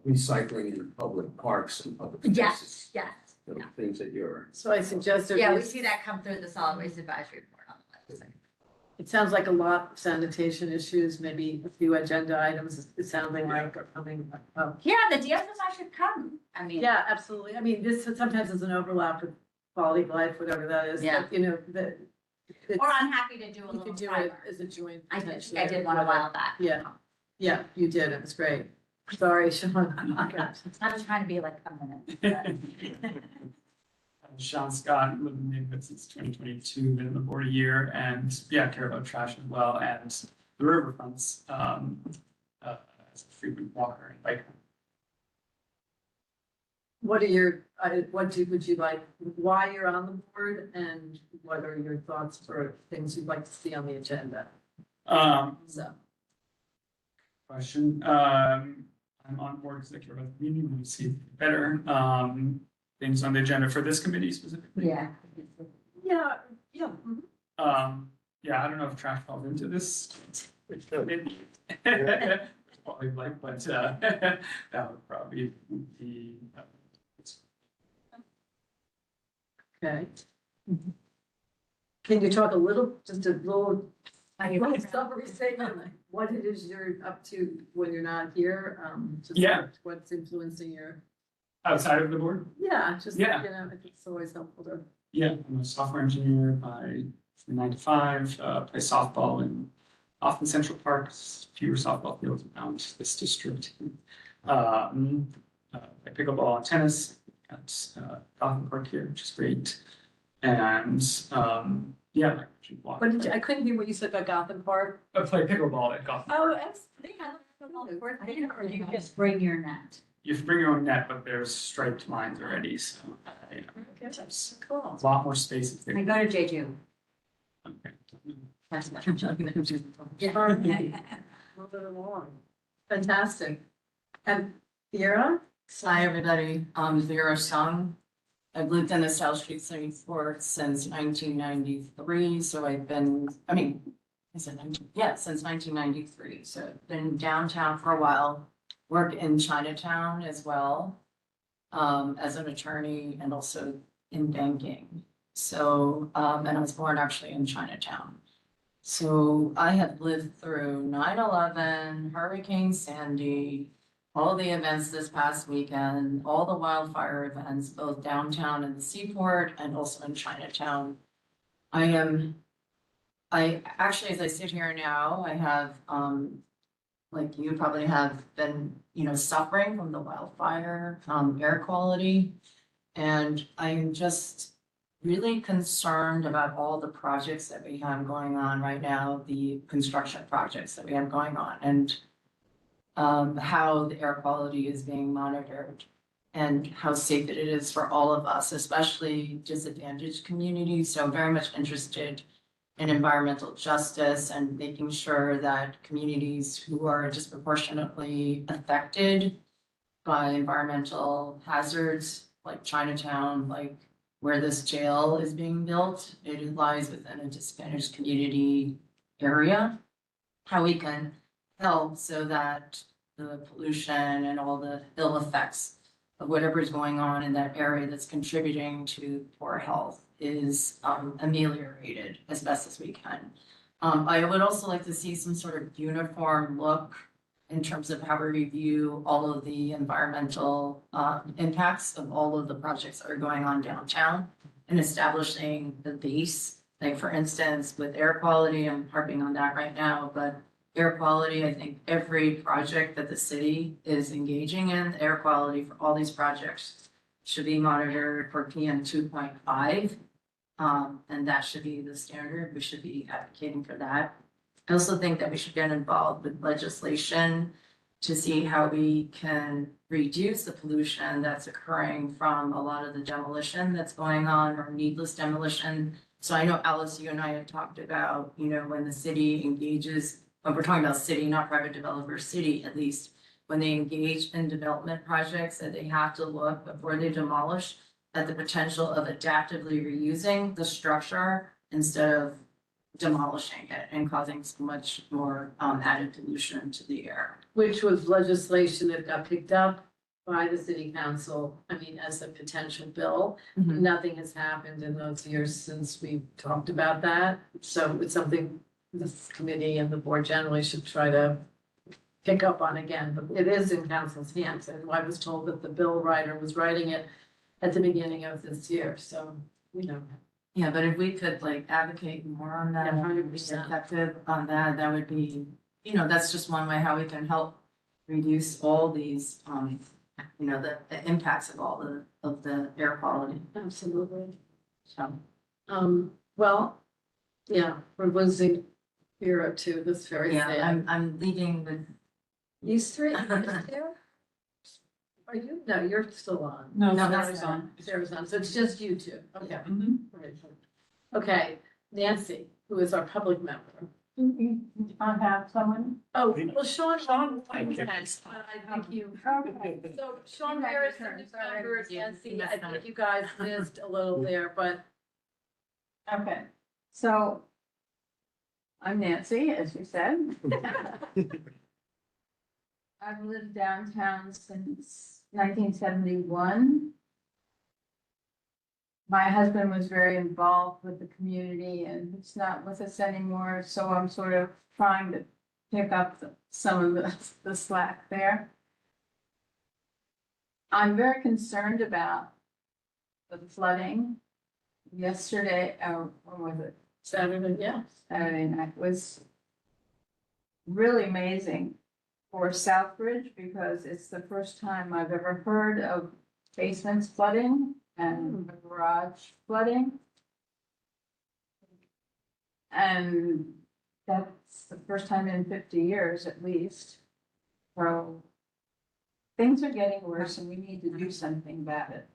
recycling in public parks and public Yes, spaces. yes. Those things that you're. So I suggested. Yeah, we see that come through the solid waste advisory report on the website. It sounds like a lot of sanitation issues, maybe a few agenda items, it's sounding like are coming up. Yeah, the DSSI should come. I mean. Yeah, absolutely. I mean, this sometimes is an overlap with quality of life, whatever that is. Yeah. But, you know, the. Or I'm happy to do a You little could do it primer. as a joint. I did potentially, I did one a while back. Yeah, yeah, you did. It was great. Sorry, Sean. I was trying to be like a minute. Sean Scott, lived in the neighborhood since 2022, been on the board a year, and yeah, care about trash as well, and the riverfronts, as a frequent walker and biker. What are your, would you like, why you're on the board and what are your thoughts for things you'd like to see on the agenda? So, Question, I'm on board because I care about the community, we see better, things on the agenda for this committee specifically. Yeah. yeah. Yeah, I don't know if trash falls into this. Probably like, but, that would probably be. Okay. Can you talk just a little Like summary statement, what it is you're up to when you're not here, just Yeah. what's influencing your, Outside of the board? yeah, just, Yeah. you know, I think it's always helpful to. Yeah, I'm a software engineer by 9 to 5, play softball in Austin Central Park, fewer softball fields around this district. I pickleball and tennis at Gotham Park here, which is great. And yeah, I actually walk. What did you, I couldn't hear what you said about Gotham Park. I play pickleball at Gotham. Oh, They have a pickleball court there, or you just bring your net. You have to bring your own net, but there's striped lines already, so you know, there's cool. a lot more space if I they. go to Jeju. Okay. That's not. Moving along. Fantastic. And Vera? Hi, everybody. I'm Vera Sung. I've lived in the South Street 74 since 1993, so I've been, since 1993. So I've been downtown for a while, worked in Chinatown as well, as an attorney and also in banking. So, and I was born actually in Chinatown. So I have lived through 9/11, Hurricane Sandy, all the events this past weekend, all the wildfire events, both downtown in the Seaport and also in Chinatown. I actually, as I sit here now, I have, like you probably have been, suffering from the wildfire, air quality. And I'm just really concerned about all the projects that we have going on right now, the construction projects that we have going on, and how the air quality is being monitored and how safe it is for all of us, especially disadvantaged communities. So very much interested in environmental justice and making sure that communities who are disproportionately affected by environmental hazards, like Chinatown, like where this jail is being built, it lies within a disadvantaged community area, how we can help so that the pollution and all the ill effects of whatever is going on in that area that's contributing to poor health is ameliorated as best as we can. I would also like to see some sort of uniform look in terms of how we review all of the environmental impacts of all of the projects that are going on downtown and establishing the base. Like for instance, with air quality, I'm harping on that right now, but air quality, I think every project that the city is engaging in, air quality for all these projects should be monitored for PM 2.5. And that should be the standard. We should be advocating for that. I also think that we should get involved with legislation to see how we can reduce the pollution that's occurring from a lot of the demolition that's going on or needless demolition. So I know Alice, you and I had talked about, when the city engages, when we're talking about city, not private developer, city at least, when they engage in development projects, that they have to look before they demolish at the potential of adaptively reusing the structure instead of demolishing it and causing so much more added pollution to the air. Which was legislation that got picked up by the city council, as a potential bill. Nothing has happened in those years since we talked about that. So it's something this committee and the board generally should try to pick up on again, but it is in council's hands. And I was told that the bill writer was writing it at the beginning of this year, so, Yeah, but if we could advocate more on that, Yeah, and be 100%. effective on that, that would be, that's just one way how we can help reduce all these, the impacts of all of the air quality. absolutely. So, Well, yeah, we're losing Vera too, this very yeah, sad. I'm leaving with, You three, are you? No, you're still on. No, No, Sarah's that's on. Sarah's on, so it's just you two. Okay. Mhm. Right. Okay, Nancy, who is our public member. I have someone. Oh, well, Sean. Thank you. I think you. Okay. So Sean Harris, the new member, Nancy, I think you guys missed a little there, but Okay, so I'm Nancy, as you said. I've lived downtown since 1971. my husband was very involved with the community and he's not with us anymore, so I'm sort of trying to pick up some of the slack there. I'm very concerned about the flooding. Yesterday, when was it? Saturday, yeah. Saturday night was really amazing for Southbridge because it's the first time I've ever heard of basements flooding and garage flooding. And that's the first time in 50 years at least. So things are getting worse and we need to do something about it.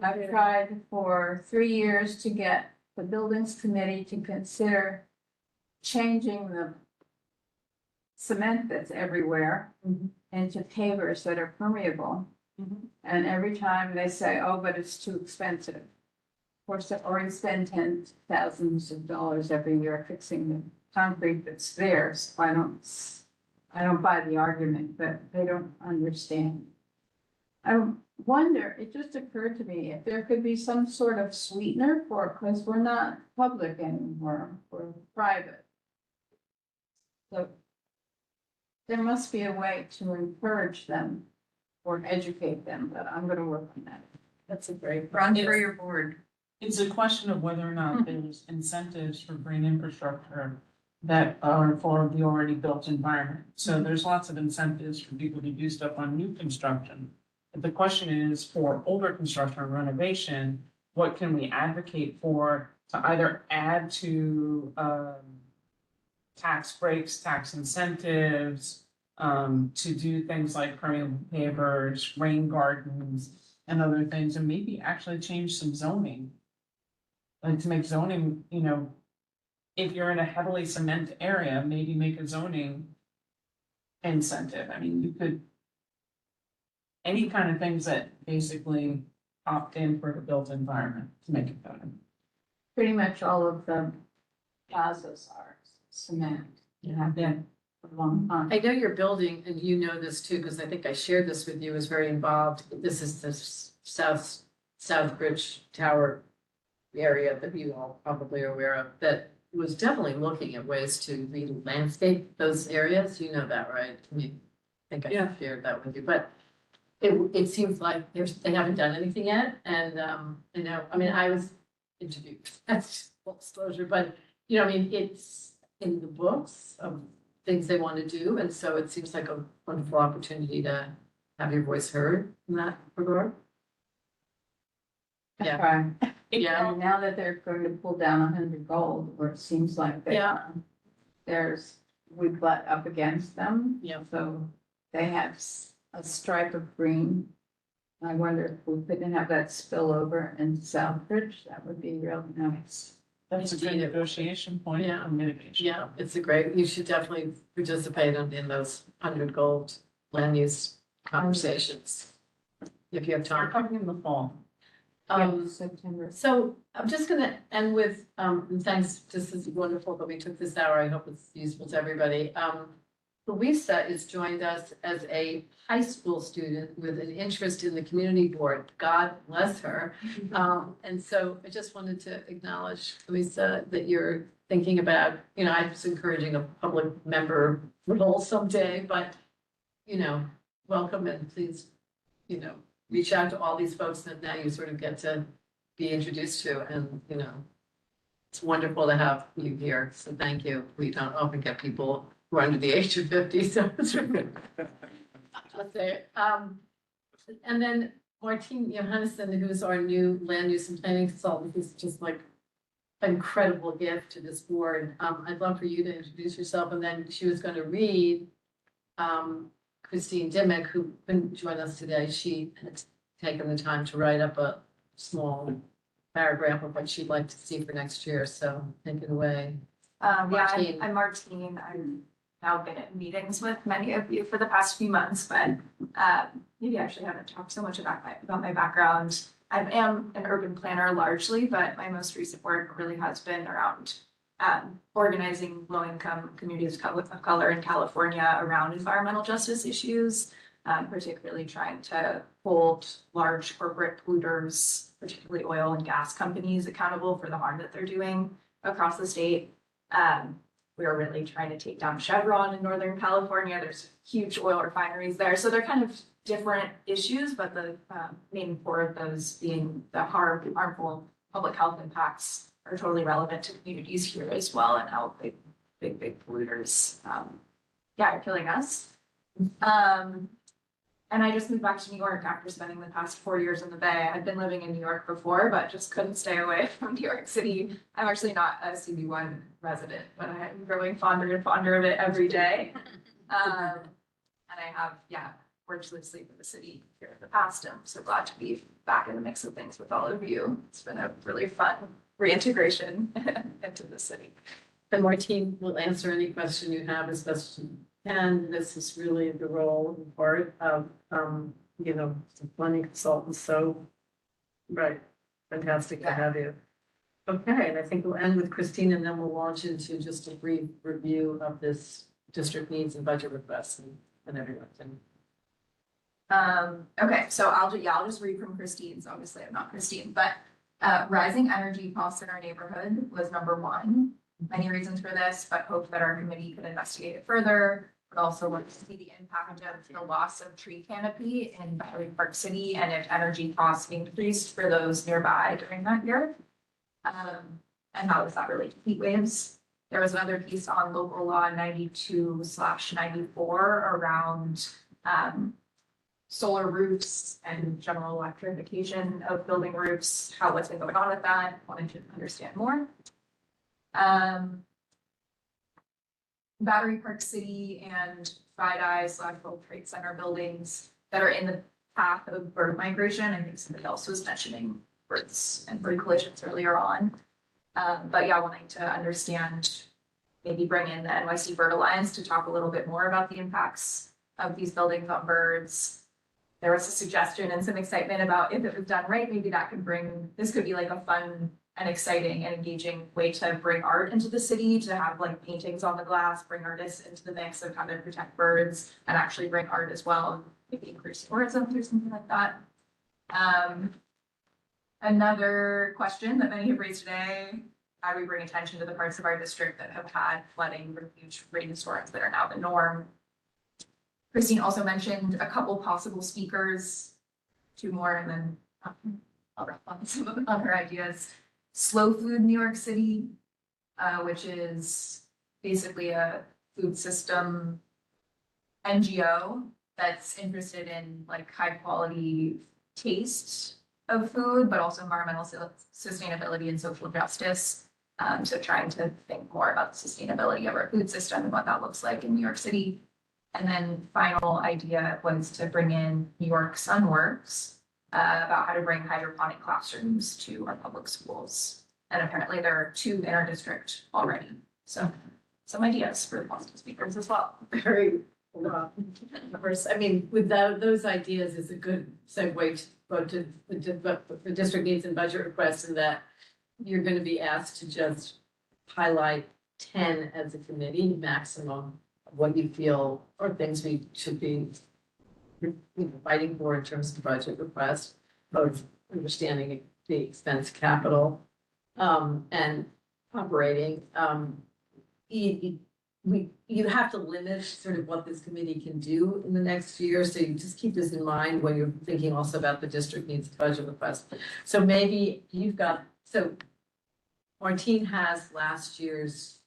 I've tried for 3 years to get the buildings committee to consider changing the cement that's everywhere into pavers that are permeable. And every time they say, oh, but it's too expensive. Of course, they already spend thousands of dollars every year fixing the concrete that's there. So I don't buy the argument, but they don't understand. I wonder, it just occurred to me, if there could be some sort of sweetener for, because we're not public anymore, we're private. So there must be a way to encourage them or educate them, but I'm gonna work on that. That's a great. Run for your board. It's a question of whether or not there's incentives for green infrastructure that are for the already built environment. So there's lots of incentives for people to do stuff on new construction. But the question is, for older construction or renovation, what can we advocate for to either add to tax breaks, tax incentives, to do things like permeable pavers, rain gardens, and other things, and maybe actually change some zoning. Like to make zoning, you know, if you're in a heavily cement area, maybe make a zoning incentive. I mean, you could, any kind of things that basically opt in for the built environment to make it better. Pretty much all of the plazas are cement, and have been for a long time. I know your building, and you know this too, because I think I shared this with you, is very involved. This is the Southbridge Tower area that you all probably are aware of, that was definitely looking at ways to re-landscape those areas. You know that, right? I think I shared that with you, but it seems like they haven't done anything yet. And, you know, I mean, I was interviewed, that's just full disclosure, but, you know, I mean, it's in the books of things they want to do. And so it seems like a wonderful opportunity to have your voice heard in that regard. Yeah. Right. Yeah. And now that they're going to pull down 100 gold, where it seems like they we butt up against them. Yeah. So they have a stripe of green. I wonder if we couldn't have that spill over in Southbridge, that would be real nice. That's a good negotiation point. Yeah. For mitigation. Yeah, it's a great, you should definitely participate in those 100 gold land use conversations. If you have We're time. coming in the fall. September. So I'm just gonna end with, and thanks, this is wonderful that we took this hour. I hope it's useful to everybody. Louisa has joined us as a high school student with an interest in the community board. God bless her. And so I just wanted to acknowledge, Louisa, that you're thinking about, you know, I was encouraging a public member role someday, but, you know, welcome and please, you know, reach out to all these folks that now you sort of get to be introduced to, and, you know, it's wonderful to have you here, so thank you. We don't often get people who are under the age of 50, so it's really I'll say it. And then Martine Johannesson, who's our new land use and planning consultant, who's just like an incredible gift to this board. I'd love for you to introduce yourself, and then she was going to read Christine Dimmick, who couldn't join us today. She had taken the time to write up a small paragraph of what she'd like to see for next year, so take it away. Martine. I'm Martine. I've now been at meetings with many of you for the past few months, but maybe I actually haven't talked so much about my background. I am an urban planner largely, but my most recent work really has been around organizing low-income communities of color in California around environmental justice issues. particularly trying to hold large corporate polluters, particularly oil and gas companies, accountable for the harm that they're doing across the state. We are really trying to take down Chevron in Northern California. There's huge oil refineries there. So they're kind of different issues, but the main core of those being the harmful public health impacts are totally relevant to communities here as well, and how big polluters are killing us. And I just moved back to New York after spending the past 4 years in the Bay. I'd been living in New York before, but just couldn't stay away from New York City. I'm actually not a CB1 resident, but I'm growing fonder and fonder of it every day. And I have, worked, live, sleep in the city here in the past. I'm so glad to be back in the mix of things with all of you. It's been a really fun reintegration into the city. And Martine will answer any question you have as best she can. This is really the role and part of, the planning consultants. So, right, fantastic to have you. Okay, and I think we'll end with Christine, and then we'll launch into just a brief review of this district needs and budget requests and everything. Okay, so I'll just read from Christine's. Obviously, I'm not Christine, but rising energy costs in our neighborhood was number one. Many reasons for this, but hope that our committee could investigate it further. But also want to see the impact of the loss of tree canopy in Battery Park City and if energy costs increased for those nearby during that year. And how does that relate to heat waves? There was another piece on local law 92/94 around solar roofs and general electrification of building roofs, what's been going on with that. Wanted to understand more. Battery Park City and FiDi/World Trade Center buildings that are in the path of bird migration. I think somebody else was mentioning birds and bird collisions earlier on. But wanting to understand, maybe bring in the NYC Bird Alliance to talk a little bit more about the impacts of these buildings on birds. There was a suggestion and some excitement about if it was done right, maybe this could be like a fun and exciting and engaging way to bring art into the city, to have like paintings on the glass, bring artists into the mix of how to protect birds and actually bring art as well, maybe increase tourism or something like that. Another question that many have raised today, how do we bring attention to the parts of our district that have had flooding from huge rainstorms that are now the norm? Christine also mentioned a couple possible speakers, 2 more, and then I'll wrap on some of the other ideas. Slow Food New York City, which is basically a food system NGO that's interested in like high quality taste of food, but also environmental sustainability and social justice. So trying to think more about the sustainability of our food system and what that looks like in New York City. And then final idea was to bring in New York Sunworks about how to bring hydroponic classrooms to our public schools. And apparently there are 2 in our district already. So some ideas for possible speakers as well. Very well. I mean, without those ideas is a good segue to go to the district needs and budget requests, and that you're going to be asked to just highlight 10 as a committee maximum of what you feel are things we should be fighting for in terms of budget request, both understanding the expense capital and operating. You have to limit sort of what this committee can do in the next year. So you just keep this in mind when you're thinking also about the district needs budget request. So maybe Martine has last year's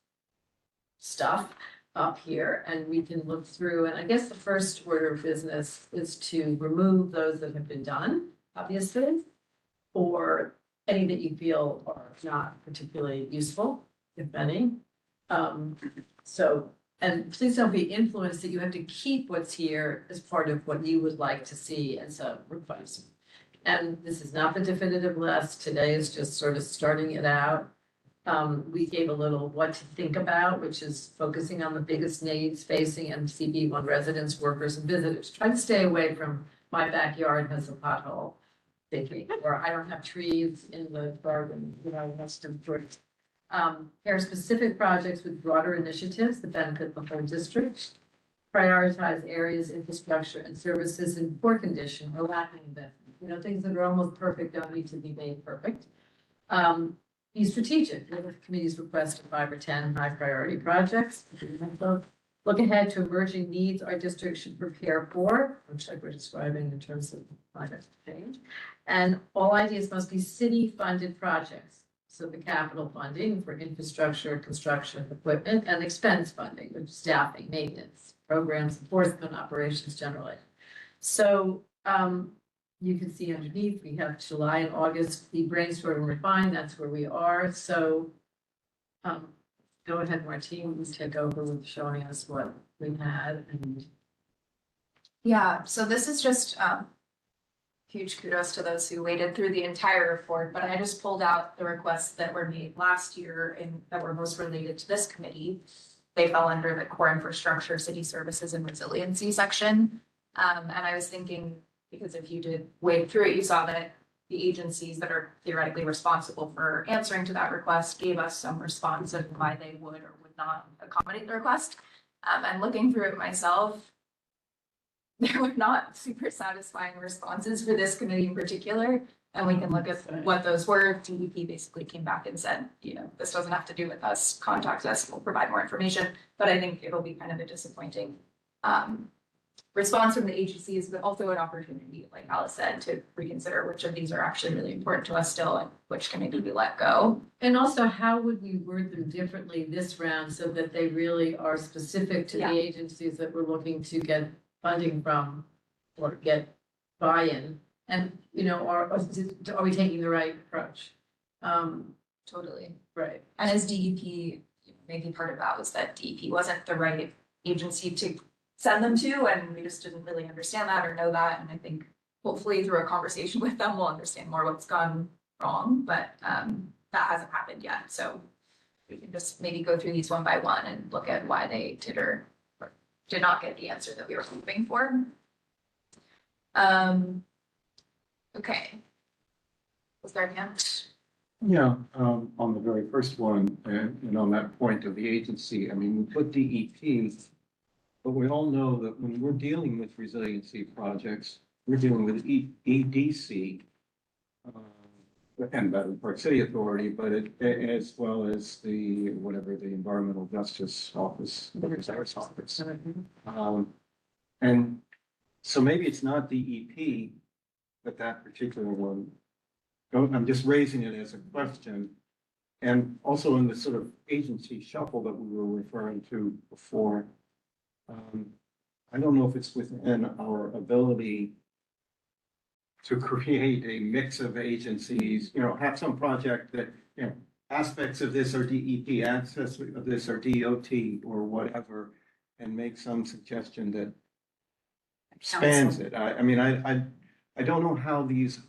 stuff up here and we can look through, and I guess the first order of business is to remove those that have been done, obviously, or any that you feel are not particularly useful, if any. And please don't be influenced that you have to keep what's here as part of what you would like to see as a request. And this is not the definitive list. Today is just sort of starting it out. We gave a little what to think about, which is focusing on the biggest needs facing MCB1 residents, workers, and visitors. Try to stay away from my backyard has a pothole thinking, or I don't have trees in the garden, most important. Pair specific projects with broader initiatives that benefit the whole district. prioritize areas, infrastructure and services in poor condition or lacking investment. You know, things that are almost perfect don't need to be made perfect. Be strategic, with the committee's request of 5 or 10 high priority projects. Look ahead to emerging needs our district should prepare for, which like we're describing in terms of climate change. And all ideas must be city-funded projects. So the capital funding for infrastructure, construction, equipment, and expense funding, which is staffing, maintenance, programs, enforcement, operations generally. So you can see underneath, we have July and August, the brainstorm and refine, that's where we are. So go ahead, Martine, please take over with showing us what we had and. Yeah, so this is just huge kudos to those who waded through the entire report, but I just pulled out the requests that were made last year and that were most related to this committee. They fell under the core infrastructure, city services and resiliency section. And I was thinking, because if you did wade through it, you saw that the agencies that are theoretically responsible for answering to that request gave us some response of why they would or would not accommodate the request. And looking through it myself, there were not super satisfying responses for this committee in particular. And we can look at what those were. DEP basically came back and said, you know, this doesn't have to do with us, contact us, we'll provide more information. But I think it'll be kind of a disappointing response from the agencies, but also an opportunity, like Alice said, to reconsider which of these are actually really important to us still and which can maybe be let go. And also, how would we word them differently this round so that they really are specific to the agencies that we're looking to get funding from or get buy-in? And, you know, are we taking the right approach? Totally. Right. And as DEP, maybe part of that was that DEP wasn't the right agency to send them to, and we just didn't really understand that or know that. And I think hopefully through a conversation with them, we'll understand more what's gone wrong, but that hasn't happened yet. So we can just maybe go through these one by one and look at why they did or did not get the answer that we were hoping for. Okay. Was there a hand? Yeah, on the very first one, and on that point of the agency, I mean, we put DEP, but we all know that when we're dealing with resiliency projects, we're dealing with EDC, and Battery Park City Authority, but as well as the, whatever, the Environmental Justice Office, the Resource Office. And so maybe it's not DEP, but that particular one. I'm just raising it as a question. And also in the sort of agency shuffle that we were referring to before, I don't know if it's within our ability to create a mix of agencies, you know, have some project that, you know, aspects of this are DEP, aspects of this are DOT or whatever, and make some suggestion that spans it. I mean, I don't know how these,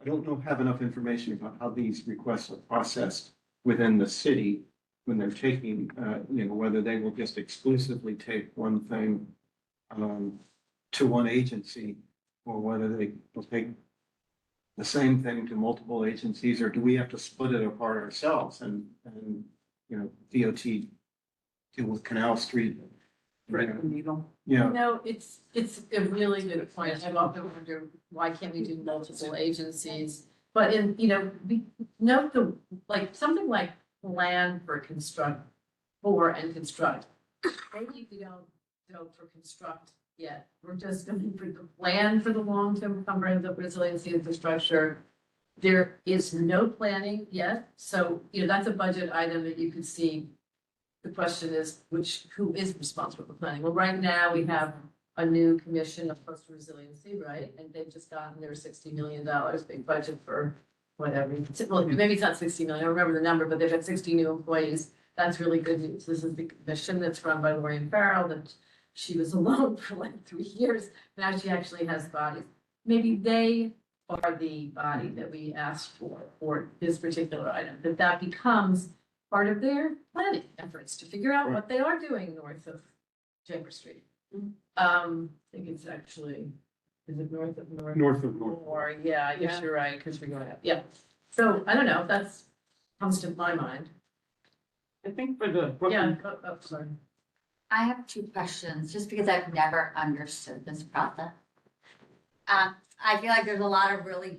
I don't know, have enough information about how these requests are processed within the city when they're taking, you know, whether they will just exclusively take one thing to one agency, or whether they will take the same thing to multiple agencies, or do we have to split it apart ourselves and you know, DOT deal with Canal Street? Needle. Yeah. No, it's a really good point. I've often wondered, why can't we do multiple agencies? But in, you know, we note the, like, something like plan for construct, and construct. Maybe we don't go for construct yet. We're just going for the plan for the long-term comprehensive resiliency infrastructure. There is no planning yet. So, you know, that's a budget item that you could see. The question is, who is responsible for planning? Well, right now we have a new commission of coastal resiliency, right? And they've just gotten their $60 million big budget for whatever. Well, maybe it's not 60 million, I don't remember the number, but they've had 60 new employees. That's really good news. This is the commission that's run by Lorraine Farrell, that she was alone for like 3 years. Now she actually has bodies. Maybe they are the body that we asked for this particular item, that becomes part of their planning efforts to figure out what they are doing north of Chambers Street. I think it's actually, is it north of North? North of North. Or, yeah, I guess you're right, because we're going up, yeah. So, I don't know, that's comes to my mind. I think for the Yeah, Brooklyn, sorry. I have two questions, just because I've never understood this process. I feel like there's a lot of really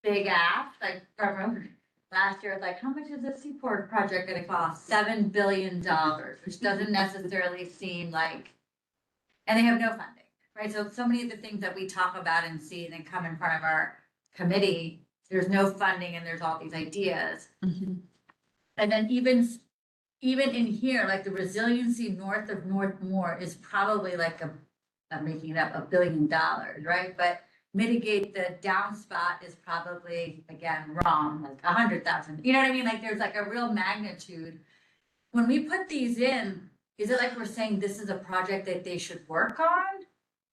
big asks, like, from last year, like, how much is the Seaport project gonna cost? $7 billion, which doesn't necessarily seem like, and they have no funding, right? So many of the things that we talk about and see and then come in front of our committee, there's no funding and there's all these ideas. And then even in here, like the resiliency north of Northmore is probably like I'm making it up, $1 billion, right? But mitigate the downspout is probably, again, wrong, like 100,000. You know what I mean? Like there's like a real magnitude. When we put these in, is it like we're saying this is a project that they should work on?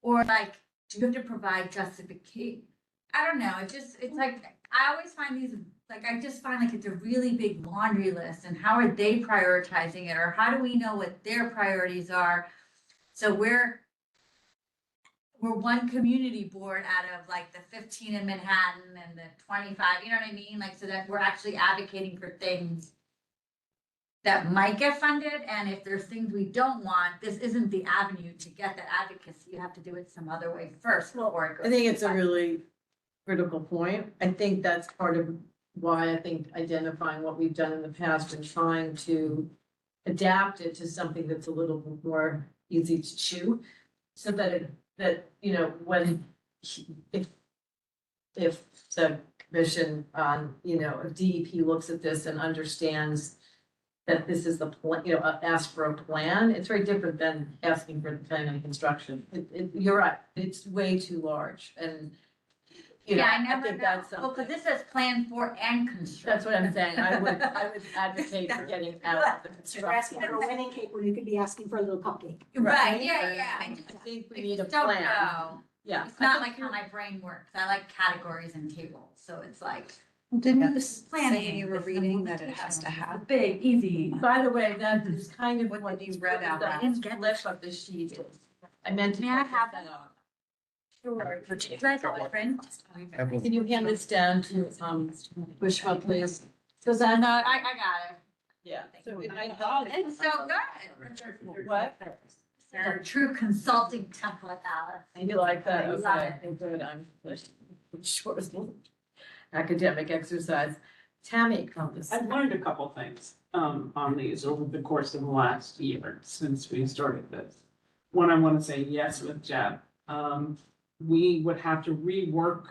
Or like, do you have to provide justification? I don't know. It's like, I always find these, like, I just find like it's a really big laundry list, and how are they prioritizing it? Or how do we know what their priorities are? So we're one community board out of like the 15 in Manhattan and the 25, you know what I mean? Like, so that we're actually advocating for things that might get funded. And if there's things we don't want, this isn't the avenue to get that advocacy. You have to do it some other way first before it goes. I think it's a really critical point. I think that's part of why I think identifying what we've done in the past and trying to adapt it to something that's a little bit more easy to chew. So that, you know, if the commission on, you know, if DEP looks at this and understands that this is the plan, you know, ask for a plan, it's very different than asking for the plan and construction. You're right, it's way too large, and you know, Yeah, I I never think know. that's Well, something. because this says plan for and construct. That's what I'm saying, I would advocate for getting out of the You're asking construction. for a wedding cake when you could be asking for a little cupcake. Right, yeah. I think we I need a just don't plan. know. Yeah. It's not like how my brain works. I like categories and tables, so it's like Didn't you planning. say you were reading that it has to have? Big, easy. By the way, that is kind of What what you you read out the loud. flip of the sheet is. I meant to. May I put have that on. Sure. Do you guys have a friend? Can you hand this down to, Bushma, please? Suzanne? No, I got it. Yeah. So It's so good. What? They're a true consulting template, Alice. You like that? I love Okay, it. good, I'm sure. Academic exercise. Tammy, comments? I've learned a couple things on these over the course of the last year since we started this. One, I want to say yes with Jeb. We would have to rework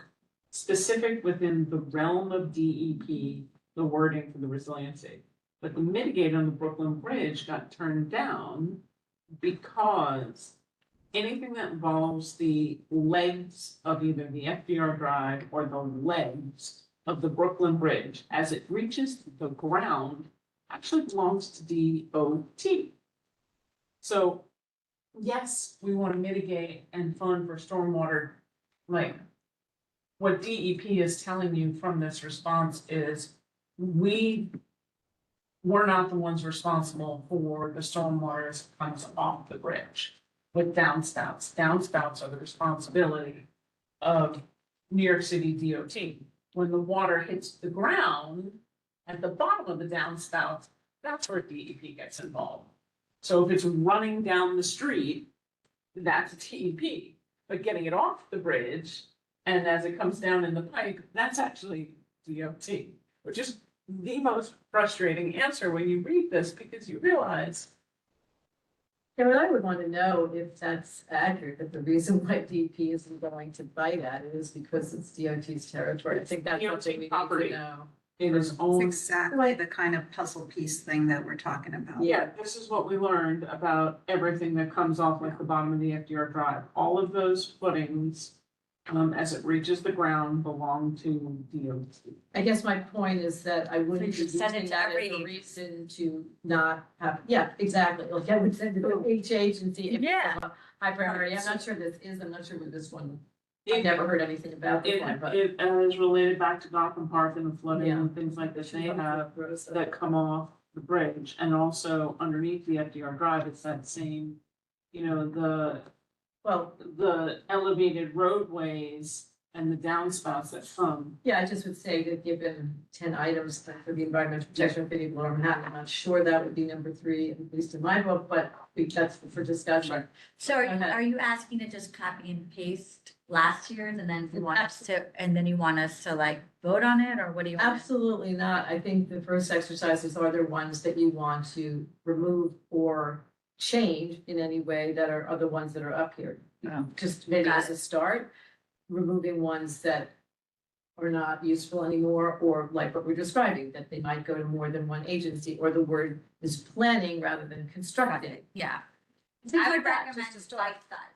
specific within the realm of DEP, the wording for the resiliency. But the mitigate on the Brooklyn Bridge got turned down because anything that involves the legs of either the FDR Drive or the legs of the Brooklyn Bridge as it reaches the ground actually belongs to DOT. So yes, we want to mitigate and fund for stormwater. Like what DEP is telling you from this response is we're not the ones responsible for the stormwater as it comes off the bridge with downspouts. Downspouts are the responsibility of New York City DOT. When the water hits the ground at the bottom of the downspout, that's where DEP gets involved. So if it's running down the street, that's DEP. But getting it off the bridge and as it comes down in the pipe, that's actually DOT, which is the most frustrating answer when you read this because you realize. Yeah, but I would want to know if that's accurate, that the reason why DEP isn't going to bite at it is because it's DOT's territory. I think that's DOT something we need property. to know. It is It's owned. exactly the kind of puzzle piece thing that we're talking about. Yeah, this is what we learned about everything that comes off like the bottom of the FDR Drive. All of those footings, as it reaches the ground, belong to DOT. I guess my point is that I wouldn't be So you should send it using to that as every a agency. reason to not have, yeah, exactly. Like I would send it to each agency if it's Yeah. a high priority. I'm not sure this is, I'm not sure what this one, It- I've never heard anything about this one, but. It is related back to Gotham Park and the flooding Yeah. and things like this they have Rosa. that come off the bridge. And also underneath the FDR Drive, it's that same, you know, Well, the elevated roadways and the downspouts that come. Yeah, I just would say that given 10 items for the environmental protection committee of Lower Manhattan, I'm not sure that would be number 3, at least in my book, but that's for discussion. So are Go ahead. are you asking to just copy and paste last year's and then you want us to, and then you want us to like vote on it, or what do you want? Absolutely not. I think the first exercises are there ones that you want to remove or change in any way that are the ones that are up here. Oh, Just maybe got as a start, removing ones that are not useful anymore, or like what we're describing, that they might go to more than one agency, or the word is planning rather than constructing. Yeah. Things I like would that, recommend just to start. Like that.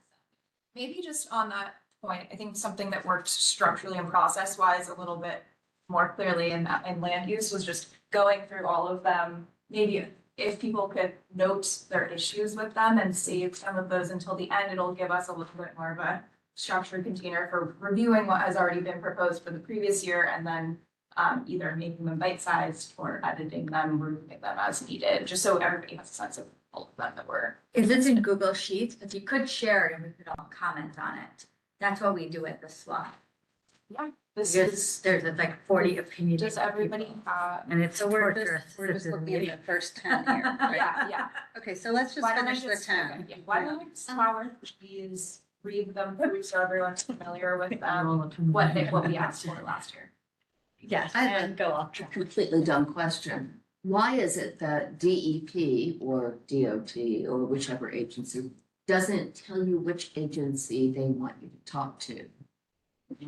Maybe just on that point, I think something that worked structurally and process wise a little bit more clearly in land use was just going through all of them. Maybe if people could note their issues with them and save some of those until the end, it'll give us a little bit more of a structured container for reviewing what has already been proposed for the previous year and then either making them bite-sized or editing them, removing them as needed, just so everybody has a sense of all of them that were. Is this in Google Sheets? If you could share it and we could all comment on it. That's what we do at the SWAT. Yeah, this There's, is, there's like 40 opinions. does everybody, And it's torturous. We're just looking at the first 10 here, right? yeah. Okay, so let's just Why don't I finish the just- 10. yeah, Why don't I just power these, read them through so everyone's familiar with what we asked for last year. Yes, And go off. completely dumb question. Why is it that DEP or DOT or whichever agency doesn't tell you which agency they want you to talk to?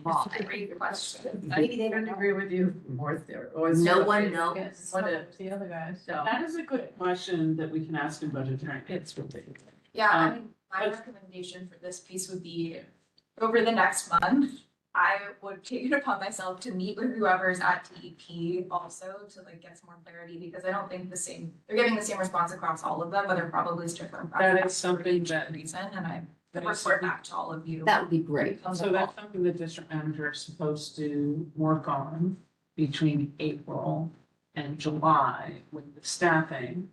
Why? Great question. Maybe they don't agree with you, or it's. No one knows. What if, The other guys. so. That is a good question that we can ask in budgetary. It's ridiculous. Yeah, I mean, my recommendation for this piece would be over the next month, I would take it upon myself to meet with whoever's at DEP also to like get some more clarity because I don't think they're giving the same response across all of them, but they're probably different. That is something that- Reason, and I that would is report something- back to all of you. That would be great. So that's something the district manager is supposed to work on between April and July with the staffing.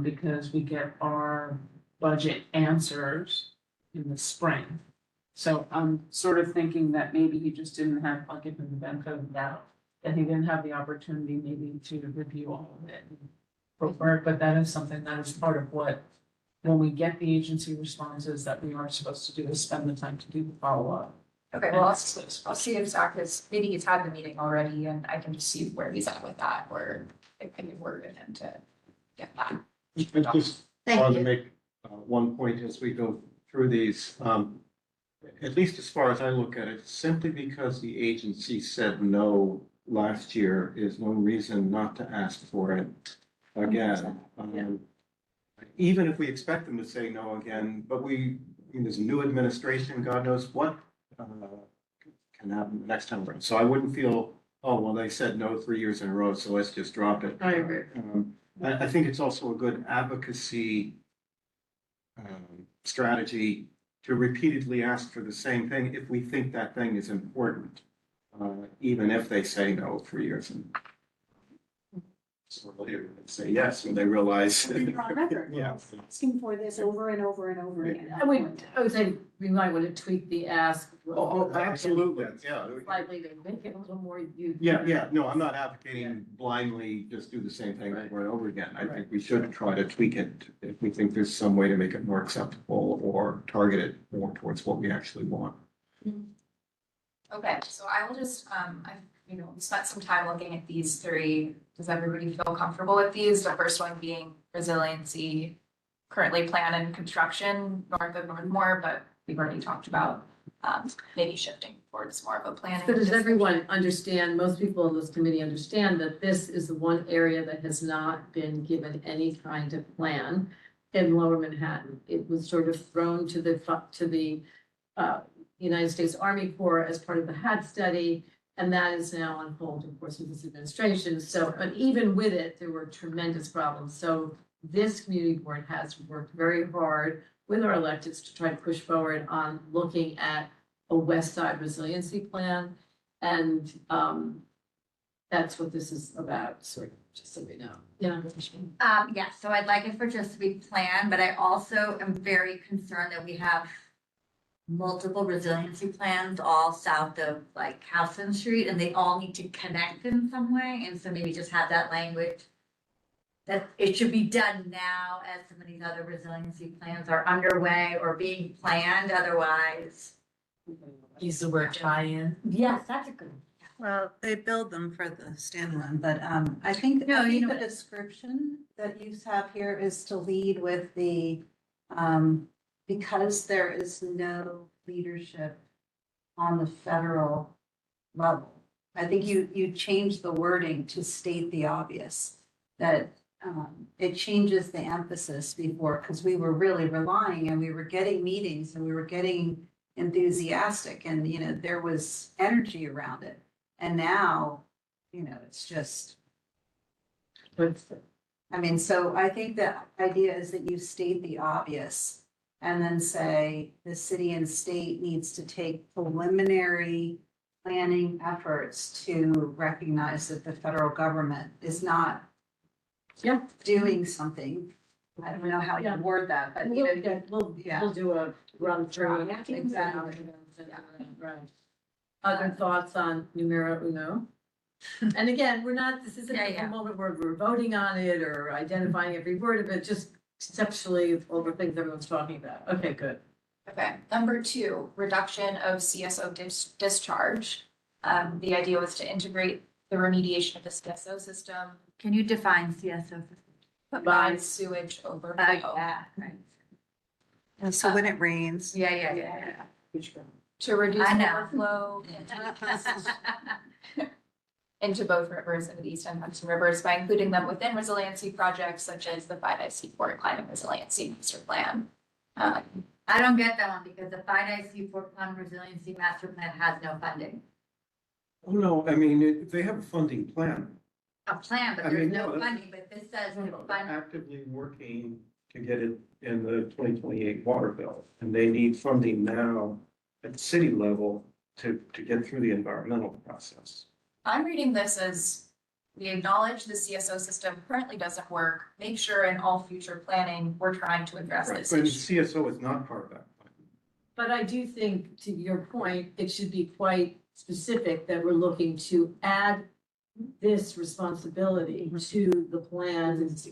Because we get our budget answers in the spring. So I'm sort of thinking that maybe he just didn't have, I'll give him the benefit of the doubt, that he didn't have the opportunity maybe to review all of it. But that is something that is part of what, when we get the agency responses that we are supposed to do, is spend the time to do the follow-up. Okay, well, I'll see if Zach maybe he's had the meeting already and I can just see where he's at with that, or if I can word with him to get that. I just Thank wanted to you. make one point as we go through these. At least as far as I look at it, simply because the agency said no last year is no reason not to ask for it again. Even if we expect them to say no again, but there's a new administration, God knows what can happen the next time around. So I wouldn't feel, oh, well, they said no 3 years in a row, so let's just drop it. I agree. I think it's also a good advocacy strategy to repeatedly ask for the same thing if we think that thing is important, even if they say no 3 years. And so later they say yes when they realize. You're on record. Yeah. Asking for this over and over and over again. I would say we might want to tweak the ask. Oh, absolutely, yeah. Slightly to make it a little more you. Yeah, no, I'm not advocating blindly just do the same thing over and over again. I think we should try to tweak it if we think there's some way to make it more acceptable or target it more towards what we actually want. Okay, so I will just, spent some time looking at these three. Does everybody feel comfortable with these? The first one being resiliency, currently plan and construction north of Northmore, but we've already talked about maybe shifting towards more of a planning. So does everyone understand, most people in this committee understand that this is the one area that has not been given any kind of plan in Lower Manhattan? It was sort of thrown to the United States Army Corps as part of the HAD study. And that is now on hold, of course, with this administration. So, but even with it, there were tremendous problems. So this community board has worked very hard with our electeds to try to push forward on looking at a West Side resiliency plan. And that's what this is about, sort of, just so we know. Yeah. Yeah, so I'd like it for just to be planned, but I also am very concerned that we have multiple resiliency plans all south of like Houston Street, and they all need to connect in some way, and so maybe just have that language that it should be done now as some of these other resiliency plans are underway or being planned, otherwise. Use the word tie-in. Yes, that's a good. Well, they build them for the standalone, but I think, No, you know the what- description that you have here is to lead with the, because there is no leadership on the federal level. I think you changed the wording to state the obvious, that it changes the emphasis before, because we were really relying and we were getting meetings and we were getting enthusiastic and, you know, there was energy around it. And now, you know, it's just. I mean, so I think the idea is that you state the obvious and then say the city and state needs to take preliminary planning efforts to recognize that the federal government is not doing something. I don't know how you word that, but you know, We'll do a run through. Exactly. Right. Other thoughts on numero uno? And again, this isn't a moment where we're voting on it or identifying every word of it, just conceptually all the things everyone's talking about. Okay, good. Okay, number 2, reduction of CSO discharge. The idea was to integrate the remediation of the CSO system, Can you define CSO? combined sewage overflow. Yeah, right. And so when it rains. Yeah. To reduce I know. overflow into both rivers and the East and Hudson rivers by including them within resiliency projects such as the 5I Seaport Climate Resiliency Master Plan. I don't get that one because the Finite Seaport Fund Resiliency Master Plan has no funding. Oh, no, I mean, they have a funding plan. A plan, but I there's mean, no no, funding, but this says to They're fund. actively working to get it in the 2028 water bill. And they need funding now at the city level to get through the environmental process. I'm reading this as we acknowledge the CSO system currently doesn't work. Make sure in all future planning, we're trying to address Right, this but the issue. CSO is not part of that. But I do think, to your point, it should be quite specific that we're looking to add this responsibility to the plans,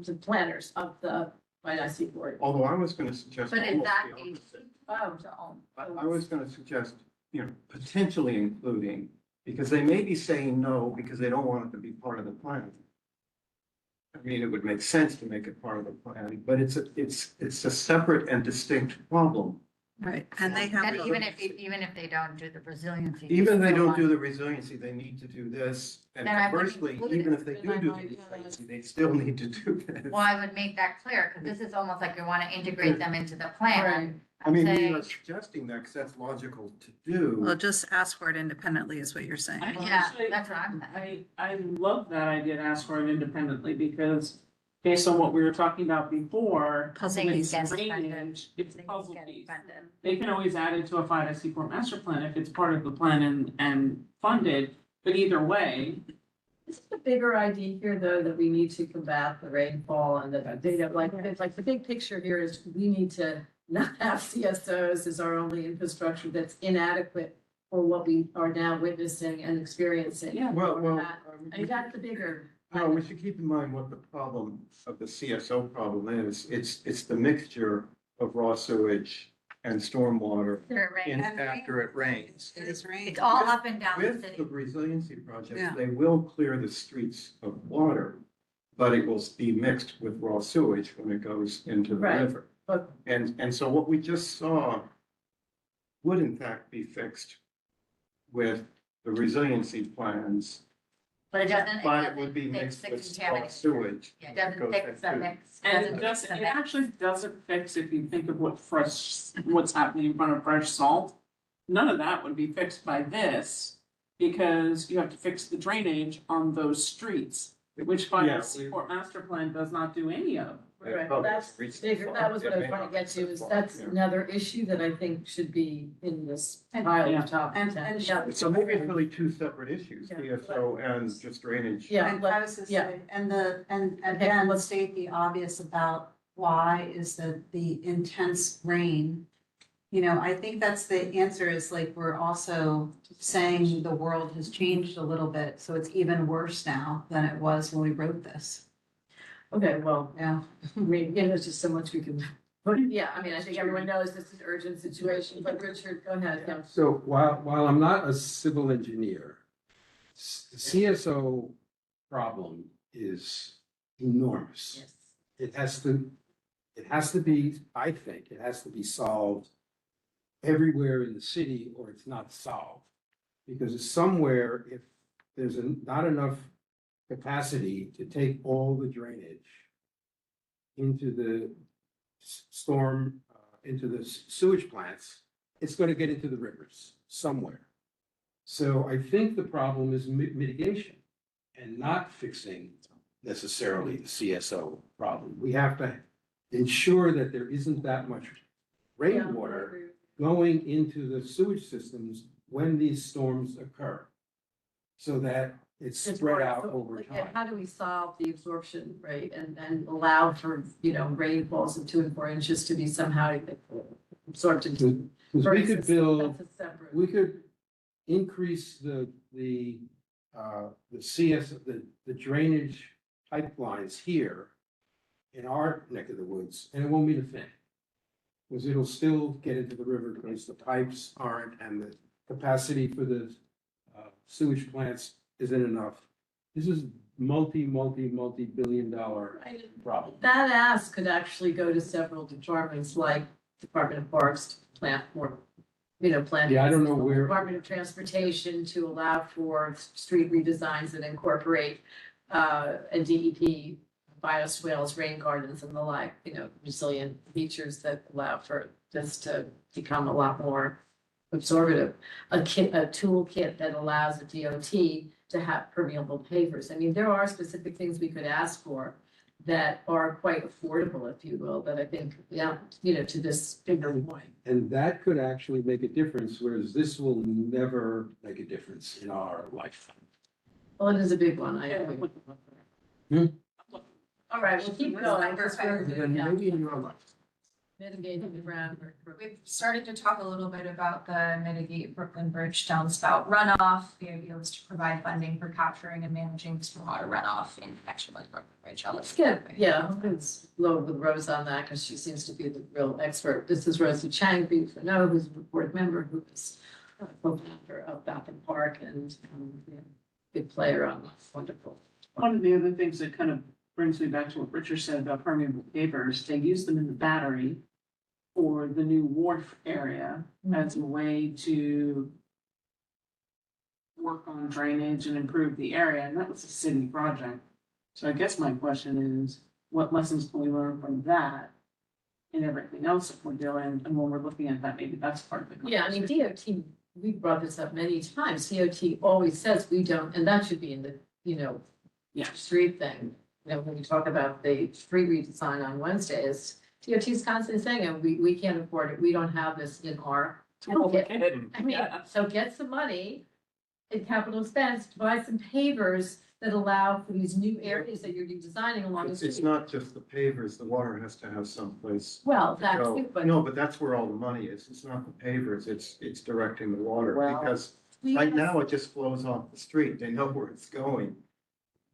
the planners of the Finite Seaport. Although I was gonna suggest But is almost that the a, opposite. oh, I was gonna suggest, you know, potentially including, because they may be saying no because they don't want it to be part of the plan. I mean, it would make sense to make it part of the plan, but it's a separate and distinct problem. Right, and they have. and even if they don't do the resiliency. Even if they still don't want- do the resiliency, they need to do this. And Then I wouldn't conversely, include it. even if they do the resiliency, they still need to do this. Well, I would make that clear, because this is almost like you want to integrate them into the plan. I mean, we saying- are suggesting that because that's logical to do. Well, just ask for it independently is what you're saying. Yeah, that's what I'm saying. I love that idea to ask for it independently because based on what we were talking about before. Puzzle with piece. drainage, It's a Things puzzle get piece. funded. They can always add it to a Finite Seaport master plan if it's part of the plan and funded, but either way. This is the bigger idea here, though, that we need to combat the rainfall and the data, like, it's like the big picture here is we need to not have CSOs as our only infrastructure that's inadequate for what we are now witnessing and experiencing. Yeah. Well, I mean, that's the bigger. no, we should keep in mind what the problem of the CSO problem is. It's the mixture of raw sewage and stormwater after it rains. It is rain. It's all up and down the With the city. resiliency project, Yeah. they will clear the streets of water, but it will be mixed with raw sewage when it goes into the Right. river. But And so what we just saw would in fact be fixed with the resiliency plans, But it doesn't, but it would be fix mixed the with raw contaminant. sewage. Yeah, it that doesn't goes fix the into- mix. And doesn't it fix doesn't, the it mix. actually doesn't fix if you think of what's happening in front of fresh salt. None of that would be fixed by this because you have to fix the drainage on those streets, which Yeah, Finite we- Seaport master plan does not do any of. Right, probably that's reached bigger, far. that was what I It was may trying to not get reach to, that is far, that's yeah. another issue that I think should be in this And- pile Yeah. of top. And- 10. and- Yeah. So maybe it's really two separate issues, Yeah. CSO and just drainage. Yeah, And like- I was just yeah. saying, and Okay, again, let's- state the obvious about why is the intense rain You know, I think that's the answer is like, we're also saying the world has changed a little bit, so it's even worse now than it was when we wrote this. Okay, well, Yeah. I mean, yeah, there's just so much we can, but yeah, I mean, I think everyone knows this is an urgent situation, but Richard, go ahead, yeah. So while I'm not a civil engineer, the CSO problem is enormous. Yes. It has to be, I think, it has to be solved everywhere in the city or it's not solved. Because somewhere, if there's not enough capacity to take all the drainage into the storm, into the sewage plants, it's going to get into the rivers somewhere. So I think the problem is mitigation and not fixing necessarily the CSO problem. We have to ensure that there isn't that much rainwater going into the sewage systems when these storms occur. So that it's spread out over And time. how do we solve the absorption rate and allow for, you know, rainfalls of 2 and 4 inches to be somehow absorbed into. Because for we could instance, build, that's a separate- we could increase the drainage pipelines here in our neck of the woods, and it won't mean a thing. Because it'll still get into the river because the pipes aren't, and the capacity for the sewage plants isn't enough. This is multi-billion dollar problem. That ask could actually go to several departments like Department of Parks to plant more, you know, plant. Yeah, I don't know where. Department of Transportation to allow for street redesigns that incorporate a DEP, bioswales, rain gardens and the like, you know, resilient features that allow for this to become a lot more absorptive. A toolkit that allows the DOT to have permeable pavers. I mean, there are specific things we could ask for that are quite affordable, if you will, that I think, yeah, you know, to this bigger point. And that could actually make a difference, whereas this will never make a difference in our lifetime. Well, it is a big one, I agree. Hmm? All right, we'll keep going. Then Yeah. maybe in your life. Mitigating the groundwork. We've started to talk a little bit about the mitigate Brooklyn Bridge downspout runoff. The idea was to provide funding for capturing and managing stormwater runoff in connection with Brooklyn Bridge. Let's get, yeah, let's load with Rose on that because she seems to be the real expert. This is Rosie Chang, who's a board member, who is co-founder of Falcon Park and yeah, big player on this. Wonderful. One of the other things that kind of brings me back to what Richard said about permeable pavers, they use them in the Battery for the new wharf area as a way to work on drainage and improve the area, and that was a city project. So I guess my question is, what lessons can we learn from that and everything else that we're doing, and when we're looking at that, maybe that's part of the Yeah, I mean, conversation. DOT, we brought this up many times. DOT always says we don't, and that should be in the, you know, Yeah. street thing. You know, when we talk about the street redesign on Wednesdays, DOT is constantly saying, oh, we can't afford it. We don't have this in our toolkit. I mean, so get some money in capital expense to buy some pavers that allow for these new areas that you're designing along the It's street. not just the pavers, the water has to have someplace Well, to that's go. it, but. No, but that's where all the money is. It's not the pavers, it's directing the water, Well, because we right have- now it just flows off the street. They know where it's going.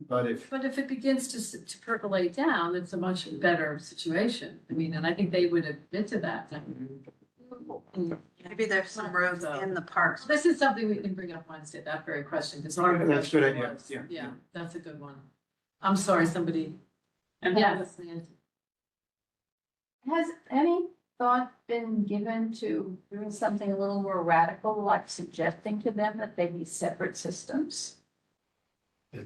But if, But if it begins to percolate down, it's a much better situation. I mean, and I think they would admit to that. Maybe there's some roads in the parks. This is something we can bring up Wednesday, that very question, because our. That's a good question idea, was- yeah. Yeah, that's a good one. I'm sorry, somebody, And yes, Nancy. Has any thought been given to doing something a little more radical, like suggesting to them that they be separate systems?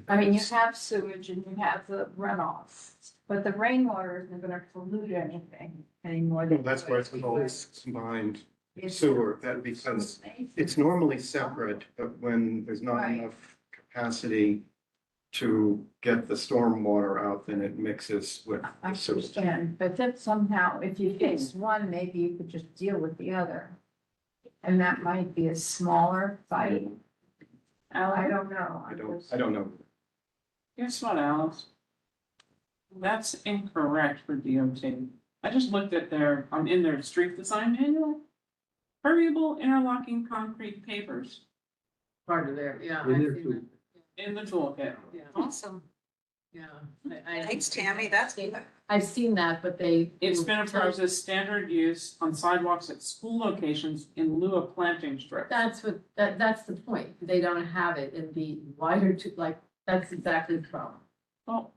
I mean, you have sewage and you have the runoff, but the rainwater isn't gonna pollute anything anymore. than that's where it's called combined sewer, that because it's normally separate, but when there's not Right. enough capacity to get the stormwater out, then it mixes with I the sewer. understand, but that somehow, if you fix one, maybe you could just deal with the other. And that might be a smaller fight. I don't know. I don't know. guess what, Alice? That's incorrect for DOT. I just looked at I'm in their street design manual, permeable interlocking concrete pavers Part of there, yeah. In I've there seen too. that. in the toolkit. Yeah, Awesome. yeah. Thanks, Tammy. That's good. I've seen that, but they. It's been approved as standard use on sidewalks at school locations in lieu of planting strips. That's what, that's the point. They don't have it in the wider, like, that's exactly the problem. Well,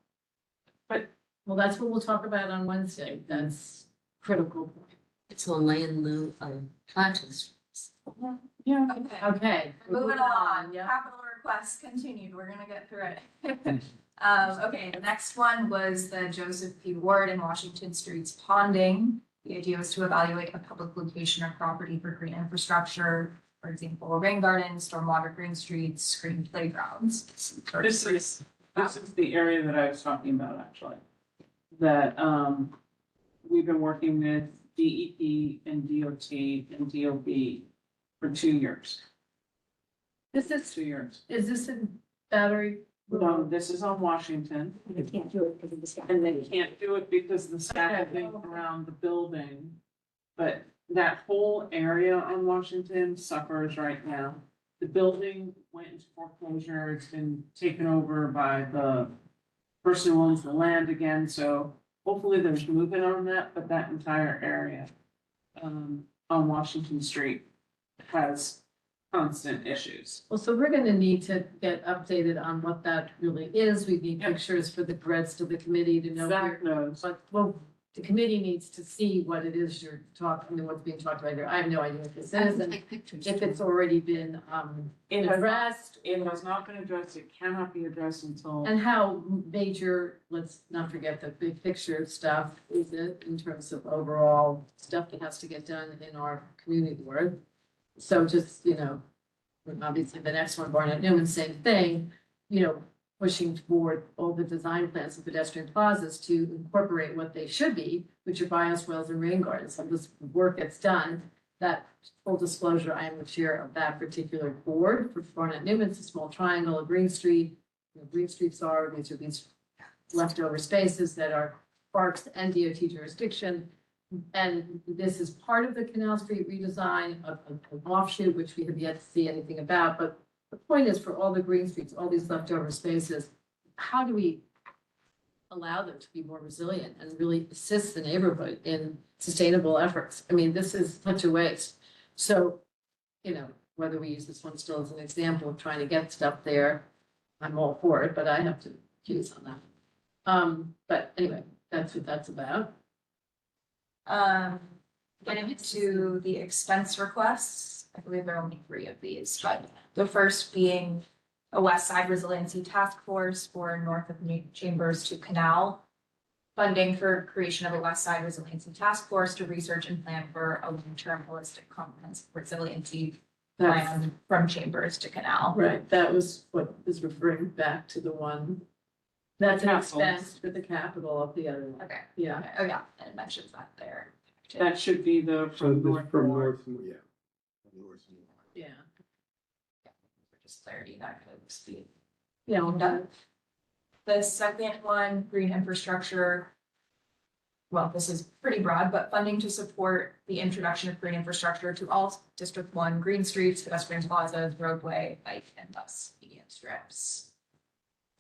Well, that's what we'll talk about on Wednesday. That's critical point. It's only in lieu of planting strips. yeah, Okay, Okay. moving on, Yeah. capital requests continued, we're gonna get through it. Okay, the next one was the Joseph P. Ward and Washington Streets ponding. The idea was to evaluate a public location or property for green infrastructure, for example, rain gardens, stormwater green streets, green playgrounds. this is the area that I was talking about, actually. That, we've been working with DEP and DOT and DOB for 2 years. This is, 2 years. is this in Battery? No, this is on Washington, They can't do it because of the staff. and they can't do it because the scaffolding around the building. But that whole area on Washington suffers right now. The building went into foreclosure, it's been taken over by the person who owns the land again, so hopefully there's movement on that, but that entire area on Washington Street has constant issues. Well, so we're gonna need to get updated on what that really is. We need Yep. pictures for the rest of the committee to know. Zach knows. But, well, the committee needs to see what it is you're talking, what's being talked about here. I have no idea what this is, and Take pictures. if it's already been, It has, addressed. it has not been addressed, it cannot be addressed until. And how major, let's not forget the big picture stuff, is it in terms of overall stuff that has to get done in our community board? So just, obviously the next one, Barnett Newman, same thing, pushing toward all the design plans of pedestrian plazas to incorporate what they should be, which are bioswales and rain gardens. So this work gets done. That, full disclosure, I am the chair of that particular board for Barnett Newman. It's a small triangle of Green Street. Green Streets are these leftover spaces that are parks and DOT jurisdiction. And this is part of the Canal Street redesign, an offshoot, which we have yet to see anything about. But the point is, for all the green streets, all these leftover spaces, how do we allow them to be more resilient and really assist the neighborhood in sustainable efforts? I mean, this is such a waste. So, whether we use this one still as an example of trying to get stuff there, I'm all for it, but I have to choose on that. But anyway, that's what that's about. Getting into the expense requests, I believe there are only 3 of these, but the first being a West Side Resiliency Task Force for north of New Chambers to Canal. Funding for creation of a West Side Resiliency Task Force to research and plan for a long-term holistic comprehensive resiliency plan from Chambers to Canal. Right, that was what is referring back to the one. That's an Capital. expense for the capital of the other one. Okay, Yeah, okay, oh yeah, and it mentions that there. That should be the So from this North. from North. north, yeah. From north and north. yeah. For just clarity, that could be. Yeah, well, Done. The second one, green infrastructure. Well, this is pretty broad, but funding to support the introduction of green infrastructure to all District 1 green streets, pedestrian plazas, roadway, bike, and bus median strips.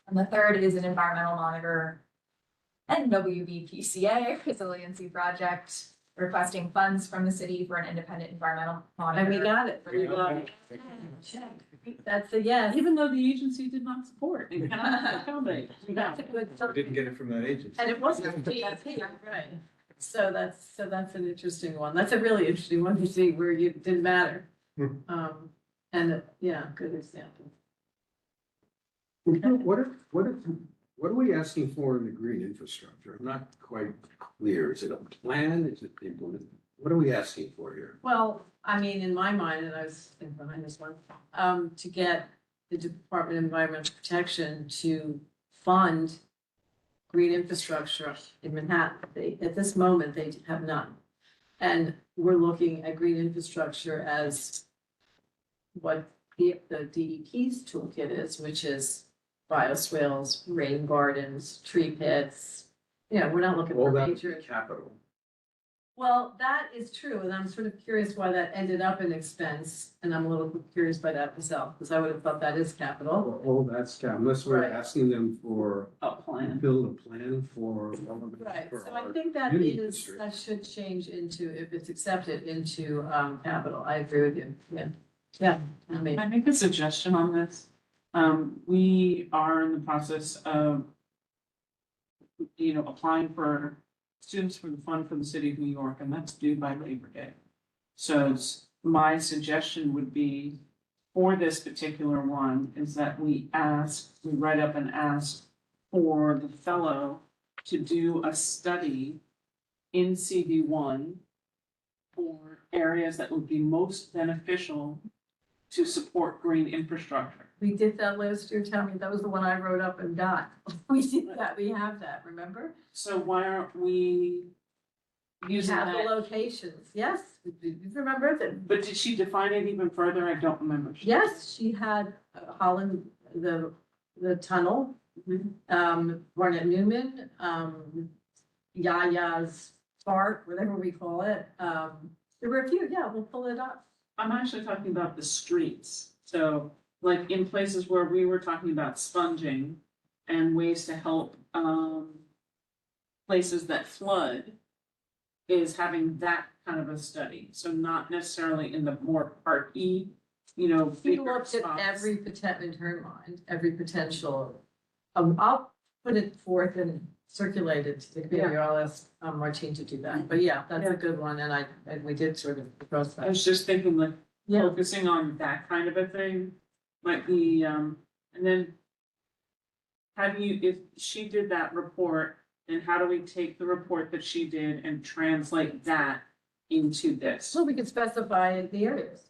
And the third is an environmental monitor and WVPCA resiliency project, requesting funds from the city for an independent environmental monitor. and we got it. We got it. That's a yes. Even though the agency did not support and cannot accommodate. we got That's a it. good. We didn't get it from that agency. And it wasn't DEP, right? So that's an interesting one. That's a really interesting one to see where you it didn't matter. And yeah, good example. What are we asking for in the green infrastructure? I'm not quite clear. Is it a plan? Is it implement? What are we asking for here? Well, I mean, in my mind, and I was thinking behind this one, to get the Department of Environmental Protection to fund green infrastructure in Manhattan. At this moment, they have none. And we're looking at green infrastructure as what the DEP's toolkit is, which is bioswales, rain gardens, tree pits. We're not looking All for that major. capital. Well, that is true, and I'm sort of curious why that ended up in expense, and I'm a little curious by that myself, because I would have thought that is capital. All that's, unless we're Right. asking them for, A plan. build a plan for. Right, for so I our think that community is, district. that should change into, if it's accepted, into, capital, I agree with you, yeah. Yeah, I mean, Can I make a suggestion on this? We are in the process of, applying for students for the fund for the city of New York, and that's due by Labor Day. So my suggestion would be, for this particular one, is that we write up and ask for the fellow to do a study in CV1 for areas that would be most beneficial to support green infrastructure. we did that last year, tell me, that was the one I wrote up and got. We did that, we have that, remember? So why aren't we You using have the that? locations, yes, you remember that? But did she define it even further? I don't remember. Yes, she had Holland, the tunnel, Barnett Newman, Yaya's Park, whatever we call it. There were a few, yeah, we'll pull it up. I'm actually talking about the streets. So like in places where we were talking about sponging and ways to help places that flood, is having that kind of a study. So not necessarily in the more part E, We bigger looked at spots. every potential, in her mind, every potential. I'll put it forth and circulate it to the community, or I'll ask Martine to do that. But yeah, that's a good one, and we did sort of cross I that. was just thinking like Yeah, focusing on that kind of a thing might be, and then if she did that report, then how do we take the report that she did and translate that into this? so we could specify the areas.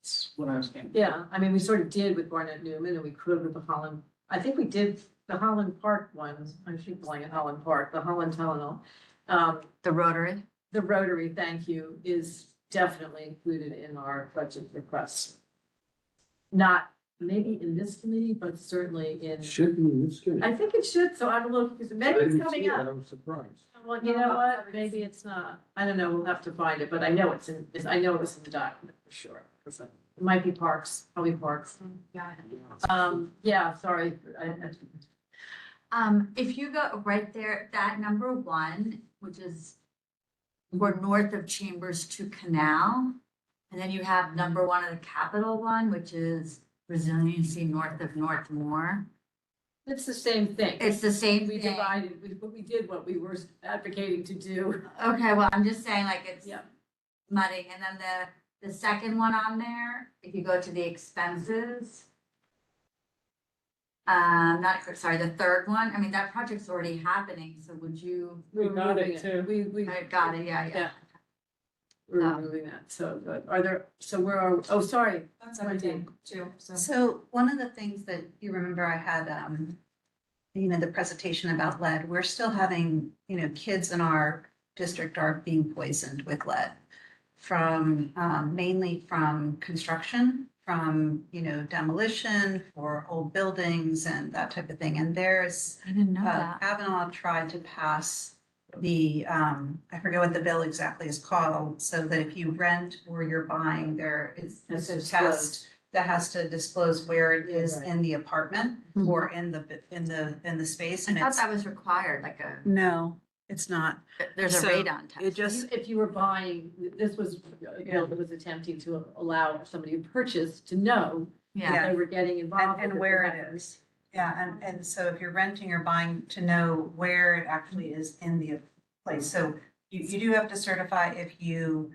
That's what I was thinking. Yeah, I mean, we sort of did with Barnett Newman, and we could with the Holland, I think we did the Holland Park ones, I keep calling it Holland Park, the Holland Tunnel. The Rotary. The Rotary, thank you, is definitely included in our budget requests. Not maybe in this committee, but certainly in, Should be, it's good. I think it should, so I'm a little, because maybe it's coming up. I was surprised. Well, you know what, maybe it's not, I don't know, we'll have to find it, but I know I know it was in the document for sure. It might be parks, probably parks. Yeah, sorry, If you go right there, that number 1, which is we're north of Chambers to Canal. And then you have number 1 of the capital one, which is resiliency north of Northmore. it's the same thing. It's the same We thing. divided, we did what we were advocating to do. Okay, well, I'm just saying like it's Yeah. mudding. And then the second one on there, if you go to the expenses. Sorry, the third one, I mean, that project's already happening, so would you? We got removing it too. We I got it, yeah. Yeah. We're removing that, so good. Are there, so where are, oh, sorry. That's everything, too, so. So one of the things that you remember I had, the presentation about lead, we're still having, kids in our district are being poisoned with lead from, mainly from construction, from, demolition for old buildings and that type of thing. And there's, I didn't know that. Kavanaugh tried to pass the, I forget what the bill exactly is called, so that if you rent or you're buying, there is It's a disclosed. test that has to disclose where it is Right. in the apartment Mhm. or in the space. I And thought it's, that was required, like no, it's not. there's a So, radon test. It just, If you were buying, this was, a bill that was attempting to allow somebody who purchased to know Yeah, that they were getting involved. and with where it. it is. Yeah, and so if you're renting or buying, to know where it actually is in the place. So you do have to certify if you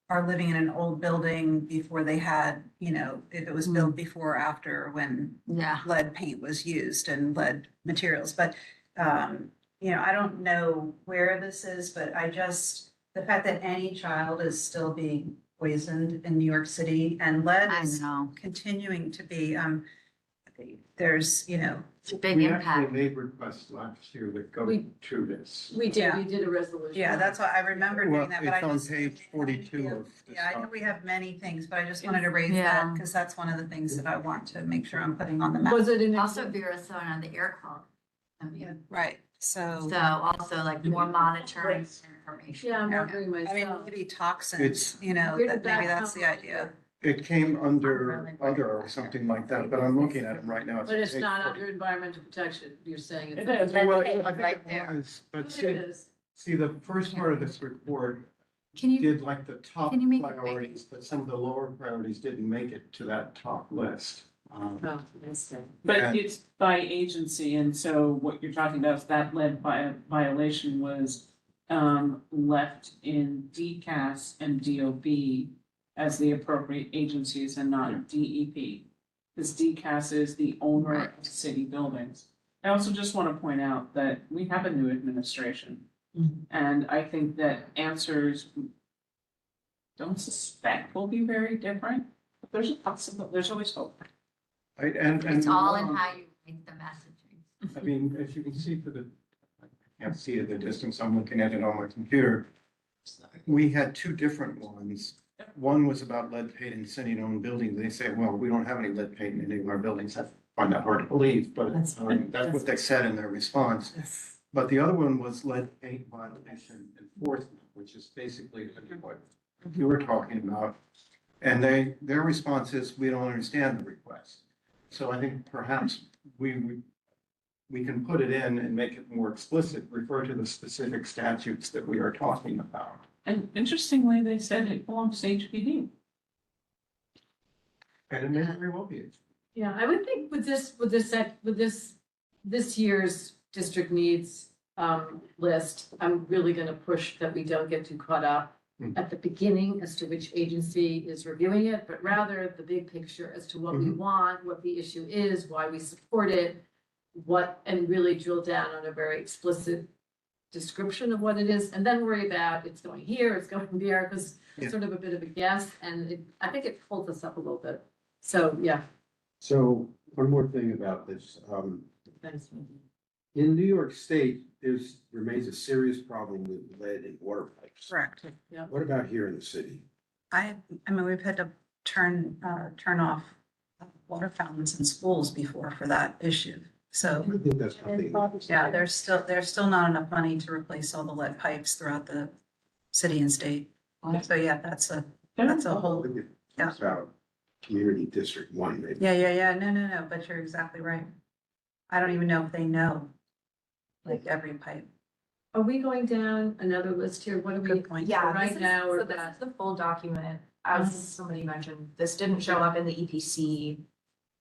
are living in an old building before they had, if it was built before or after when yeah. lead paint was used and lead materials. But, I don't know where this is, but the fact that any child is still being poisoned in New York City and lead I is know. continuing to be, there's, It's a big We impact. actually made requests last year that go We- to this. We did, Yeah. we did a resolution. yeah, that's why I remember Well, doing that, but I it's on just. page 42 of the Yeah, I know stuff. we have many things, but I just wanted to raise that Yeah. because that's one of the things that I want to make sure I'm putting on the map. Was it in? Also Vera on the air quality. I mean, Right, so. so also like more monitoring. information. Yeah, I'm Yeah. wondering I mean, myself. maybe toxins, It's- you know, Where that did that maybe that's come the from? idea. It came under other or something like that, but I'm looking at them right now. But it's page not 40. under environmental protection, you're saying it's. It is. Well, Lead I paint think right it there. was, but It see, is. the first part of this report Can you, did like the top Can you make it big? priorities, but some of the lower priorities didn't make it to that top list. Oh, I see. But And- it's by agency, and so what you're talking about is that lead violation was left in DCAS and DOB as the appropriate agencies and not DEP. Because DCAS is the owner of city buildings. I also just want to point out that we have a new administration. And I think that answers don't suspect will be very different, but there's a possibility, there's always hope. Right, and. it's all in how you make the messaging. I mean, as you can see for the, I can't see at the distance, I'm looking at it on my computer. We had two different ones. One was about lead paint in city-owned buildings. They say, well, we don't have any lead paint in any of our buildings. I find that hard to believe, but that's what they said in their response. But the other one was lead paint violation enforcement, which is basically what you were talking about. And their response is, we don't understand the request. So I think perhaps we can put it in and make it more explicit, refer to the specific statutes that we are talking about. And interestingly, they said it belongs to HPD. And it may very well be. Yeah, I would think with this year's district needs list, I'm really gonna push that we don't get too caught up at the beginning as to which agency is reviewing it, but rather the big picture as to what we want, what the issue is, why we support it, and really drill down on a very explicit description of what it is, and then worry about it's going here, it's going there, because it's sort of a bit of a guess, and I think it pulls us up a little bit. So, yeah. So one more thing about this, in New York State, remains a serious problem with lead in water pipes. Correct. What about here in the city? I mean, we've had to turn off water fountains in schools before for that issue. So, I think that's something. yeah, there's still not enough money to replace all the lead pipes throughout the city and state. So, yeah, that's a whole, yeah. It's about community district one, maybe. Yeah. No, but you're exactly right. I don't even know if they know, like, every pipe. Are we going down another list here? What are we? Good point. Yeah, Right this is, now, or so this that? is the full document. As somebody mentioned, this didn't show up in the EPC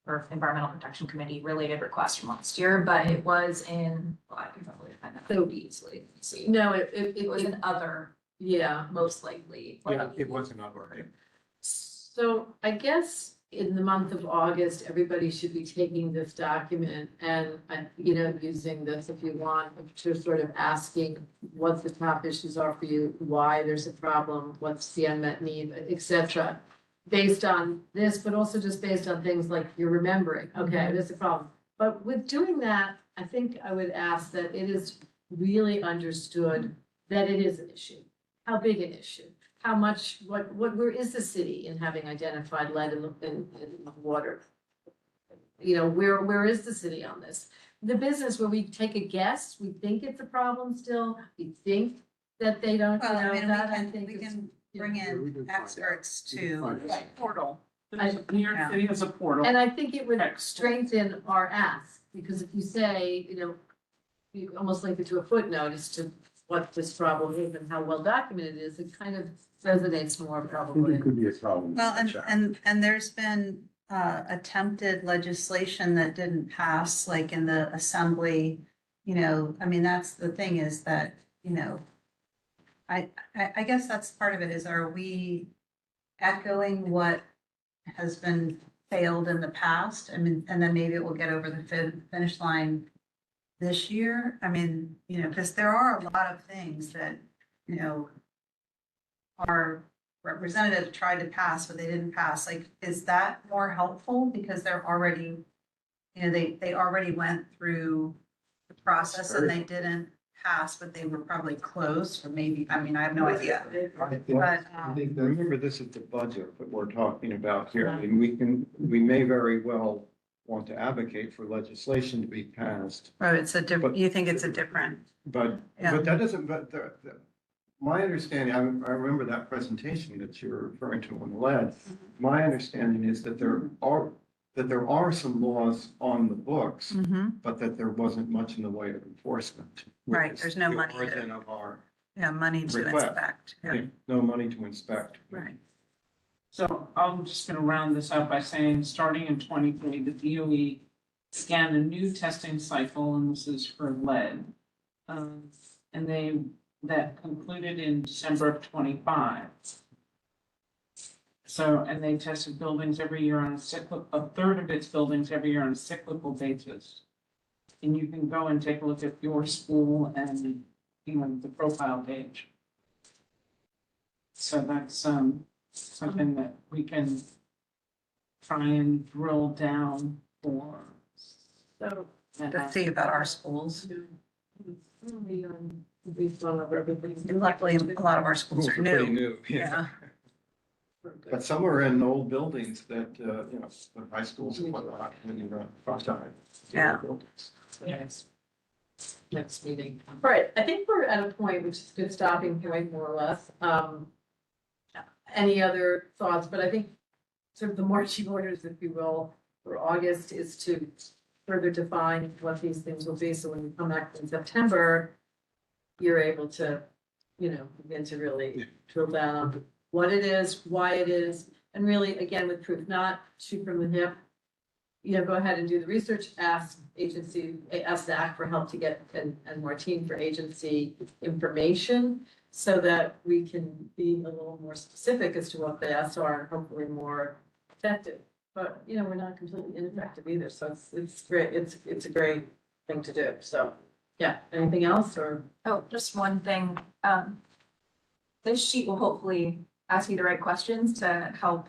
or Environmental Protection Committee related request from last year, but it was in, well, I can probably find that So easily. See, No, it was in other, yeah. most likely. Yeah, it wasn't right. So I guess in the month of August, everybody should be taking this document and, using this if you want, to sort of asking what the top issues are for you, why there's a problem, what's the unmet need, et cetera. Based on this, but also just based on things like you're remembering, okay, there's a problem. But with doing that, I think I would ask that it is really understood that it is an issue. How big an issue? How much, where is the city in having identified lead in the water? Where is the city on this? The business where we take a guess, we think it's a problem still, we think that they don't, Well, I mean, that I we think is. can bring we can in find out. experts We can to find out. Portal. New York City has a portal. And I think it would Correct. strengthen our ask, because if you say, you almost link it to a footnote as to what this problem is and how well documented it is, it kind of resonates more I think probably. it could be a problem. Well, and there's been attempted legislation that didn't pass, like in the assembly, I mean, that's the thing is that, I guess that's part of it is, are we echoing what has been failed in the past? I mean, and then maybe it will get over the finish line this year. I mean, because there are a lot of things that, our representative tried to pass, but they didn't pass. Like, is that more helpful? Because they're already, they already went through the process and they didn't pass, but they were probably close, or maybe, I mean, I have no idea. But, I think that Remember, this is the budget that we're talking about here. I mean, we may very well want to advocate for legislation to be passed, it's a different, you think it's a different, but Yeah. that doesn't, my understanding, I remember that presentation that you were referring to on lead. My understanding is that there are some laws on the books, but that there wasn't much in the way of enforcement. which Right, is there's no the money to- origin of our, Yeah, money to Request. inspect. Yeah, yeah, no money to inspect. right. So I'm just gonna round this out by saying, starting in 23, the DOE scanned a new testing cycle, and this is for lead. And that concluded in December of 25. So, and they tested buildings every year on a third of its buildings every year on a cyclical basis. And you can go and take a look at your school and, the profile page. So that's, something that we can try and drill down for. So. To see about our schools. We've gone over everything. And luckily, a lot of our schools are Pretty new. new, yeah. But some are in old buildings that, the high schools and whatnot, when you're cross time. Yeah. Yes. Next meeting. All right, I think we're at a point, which is a good stopping point, more or less. Any other thoughts? But I think sort of the marching orders, if you will, for August is to further define what these things will be. So when we come back in September, you're able to, begin to really drill down on what it is, why it is, and really, again, with proof, not shoot from the hip. Go ahead and do the research, ask SAC for help to get, and Martine for agency information, so that we can be a little more specific as to what the asks are, and hopefully more effective. But, we're not completely ineffective either, so it's great, it's a great thing to do, so, yeah, anything else, or? Oh, just one thing. This sheet will hopefully ask you the right questions to help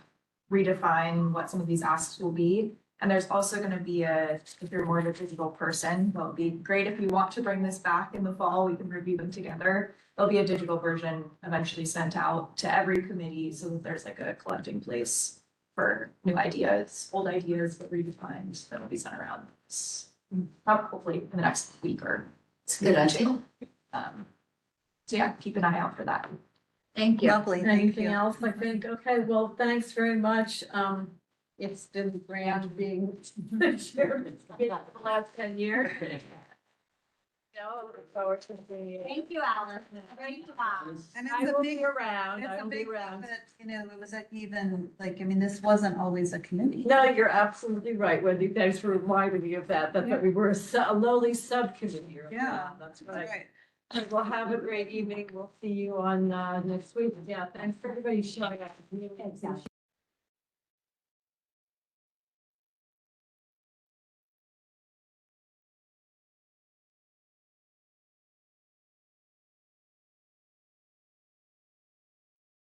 redefine what some of these asks will be. And there's also going to be if you're more of a digital person, well, it'd be great if you want to bring this back in the fall, we can review them together. There'll be a digital version eventually sent out to every committee so that there's like a collecting place for new ideas, old ideas, but redefined, that'll be sent around. Hopefully in the next week or Good idea. so yeah, keep an eye out for that. Thank you. Lovely, thank Anything you. else, I think? Okay, well, thanks very much. It's been grand being the chairman for the last 10 years. Look forward to seeing you. Thank you, Alice. Great job. And I it's a will big, be around, it's I a will be big, around. but, it was even, this wasn't always a committee. No, you're absolutely right, Wendy. Thanks for reminding me of that. That's Yeah. what we were, a lowly subcommittee. Yeah. That's That's right. right. Well, have a great evening. We'll see you on next week. Yeah, thanks for everybody showing up. Exactly.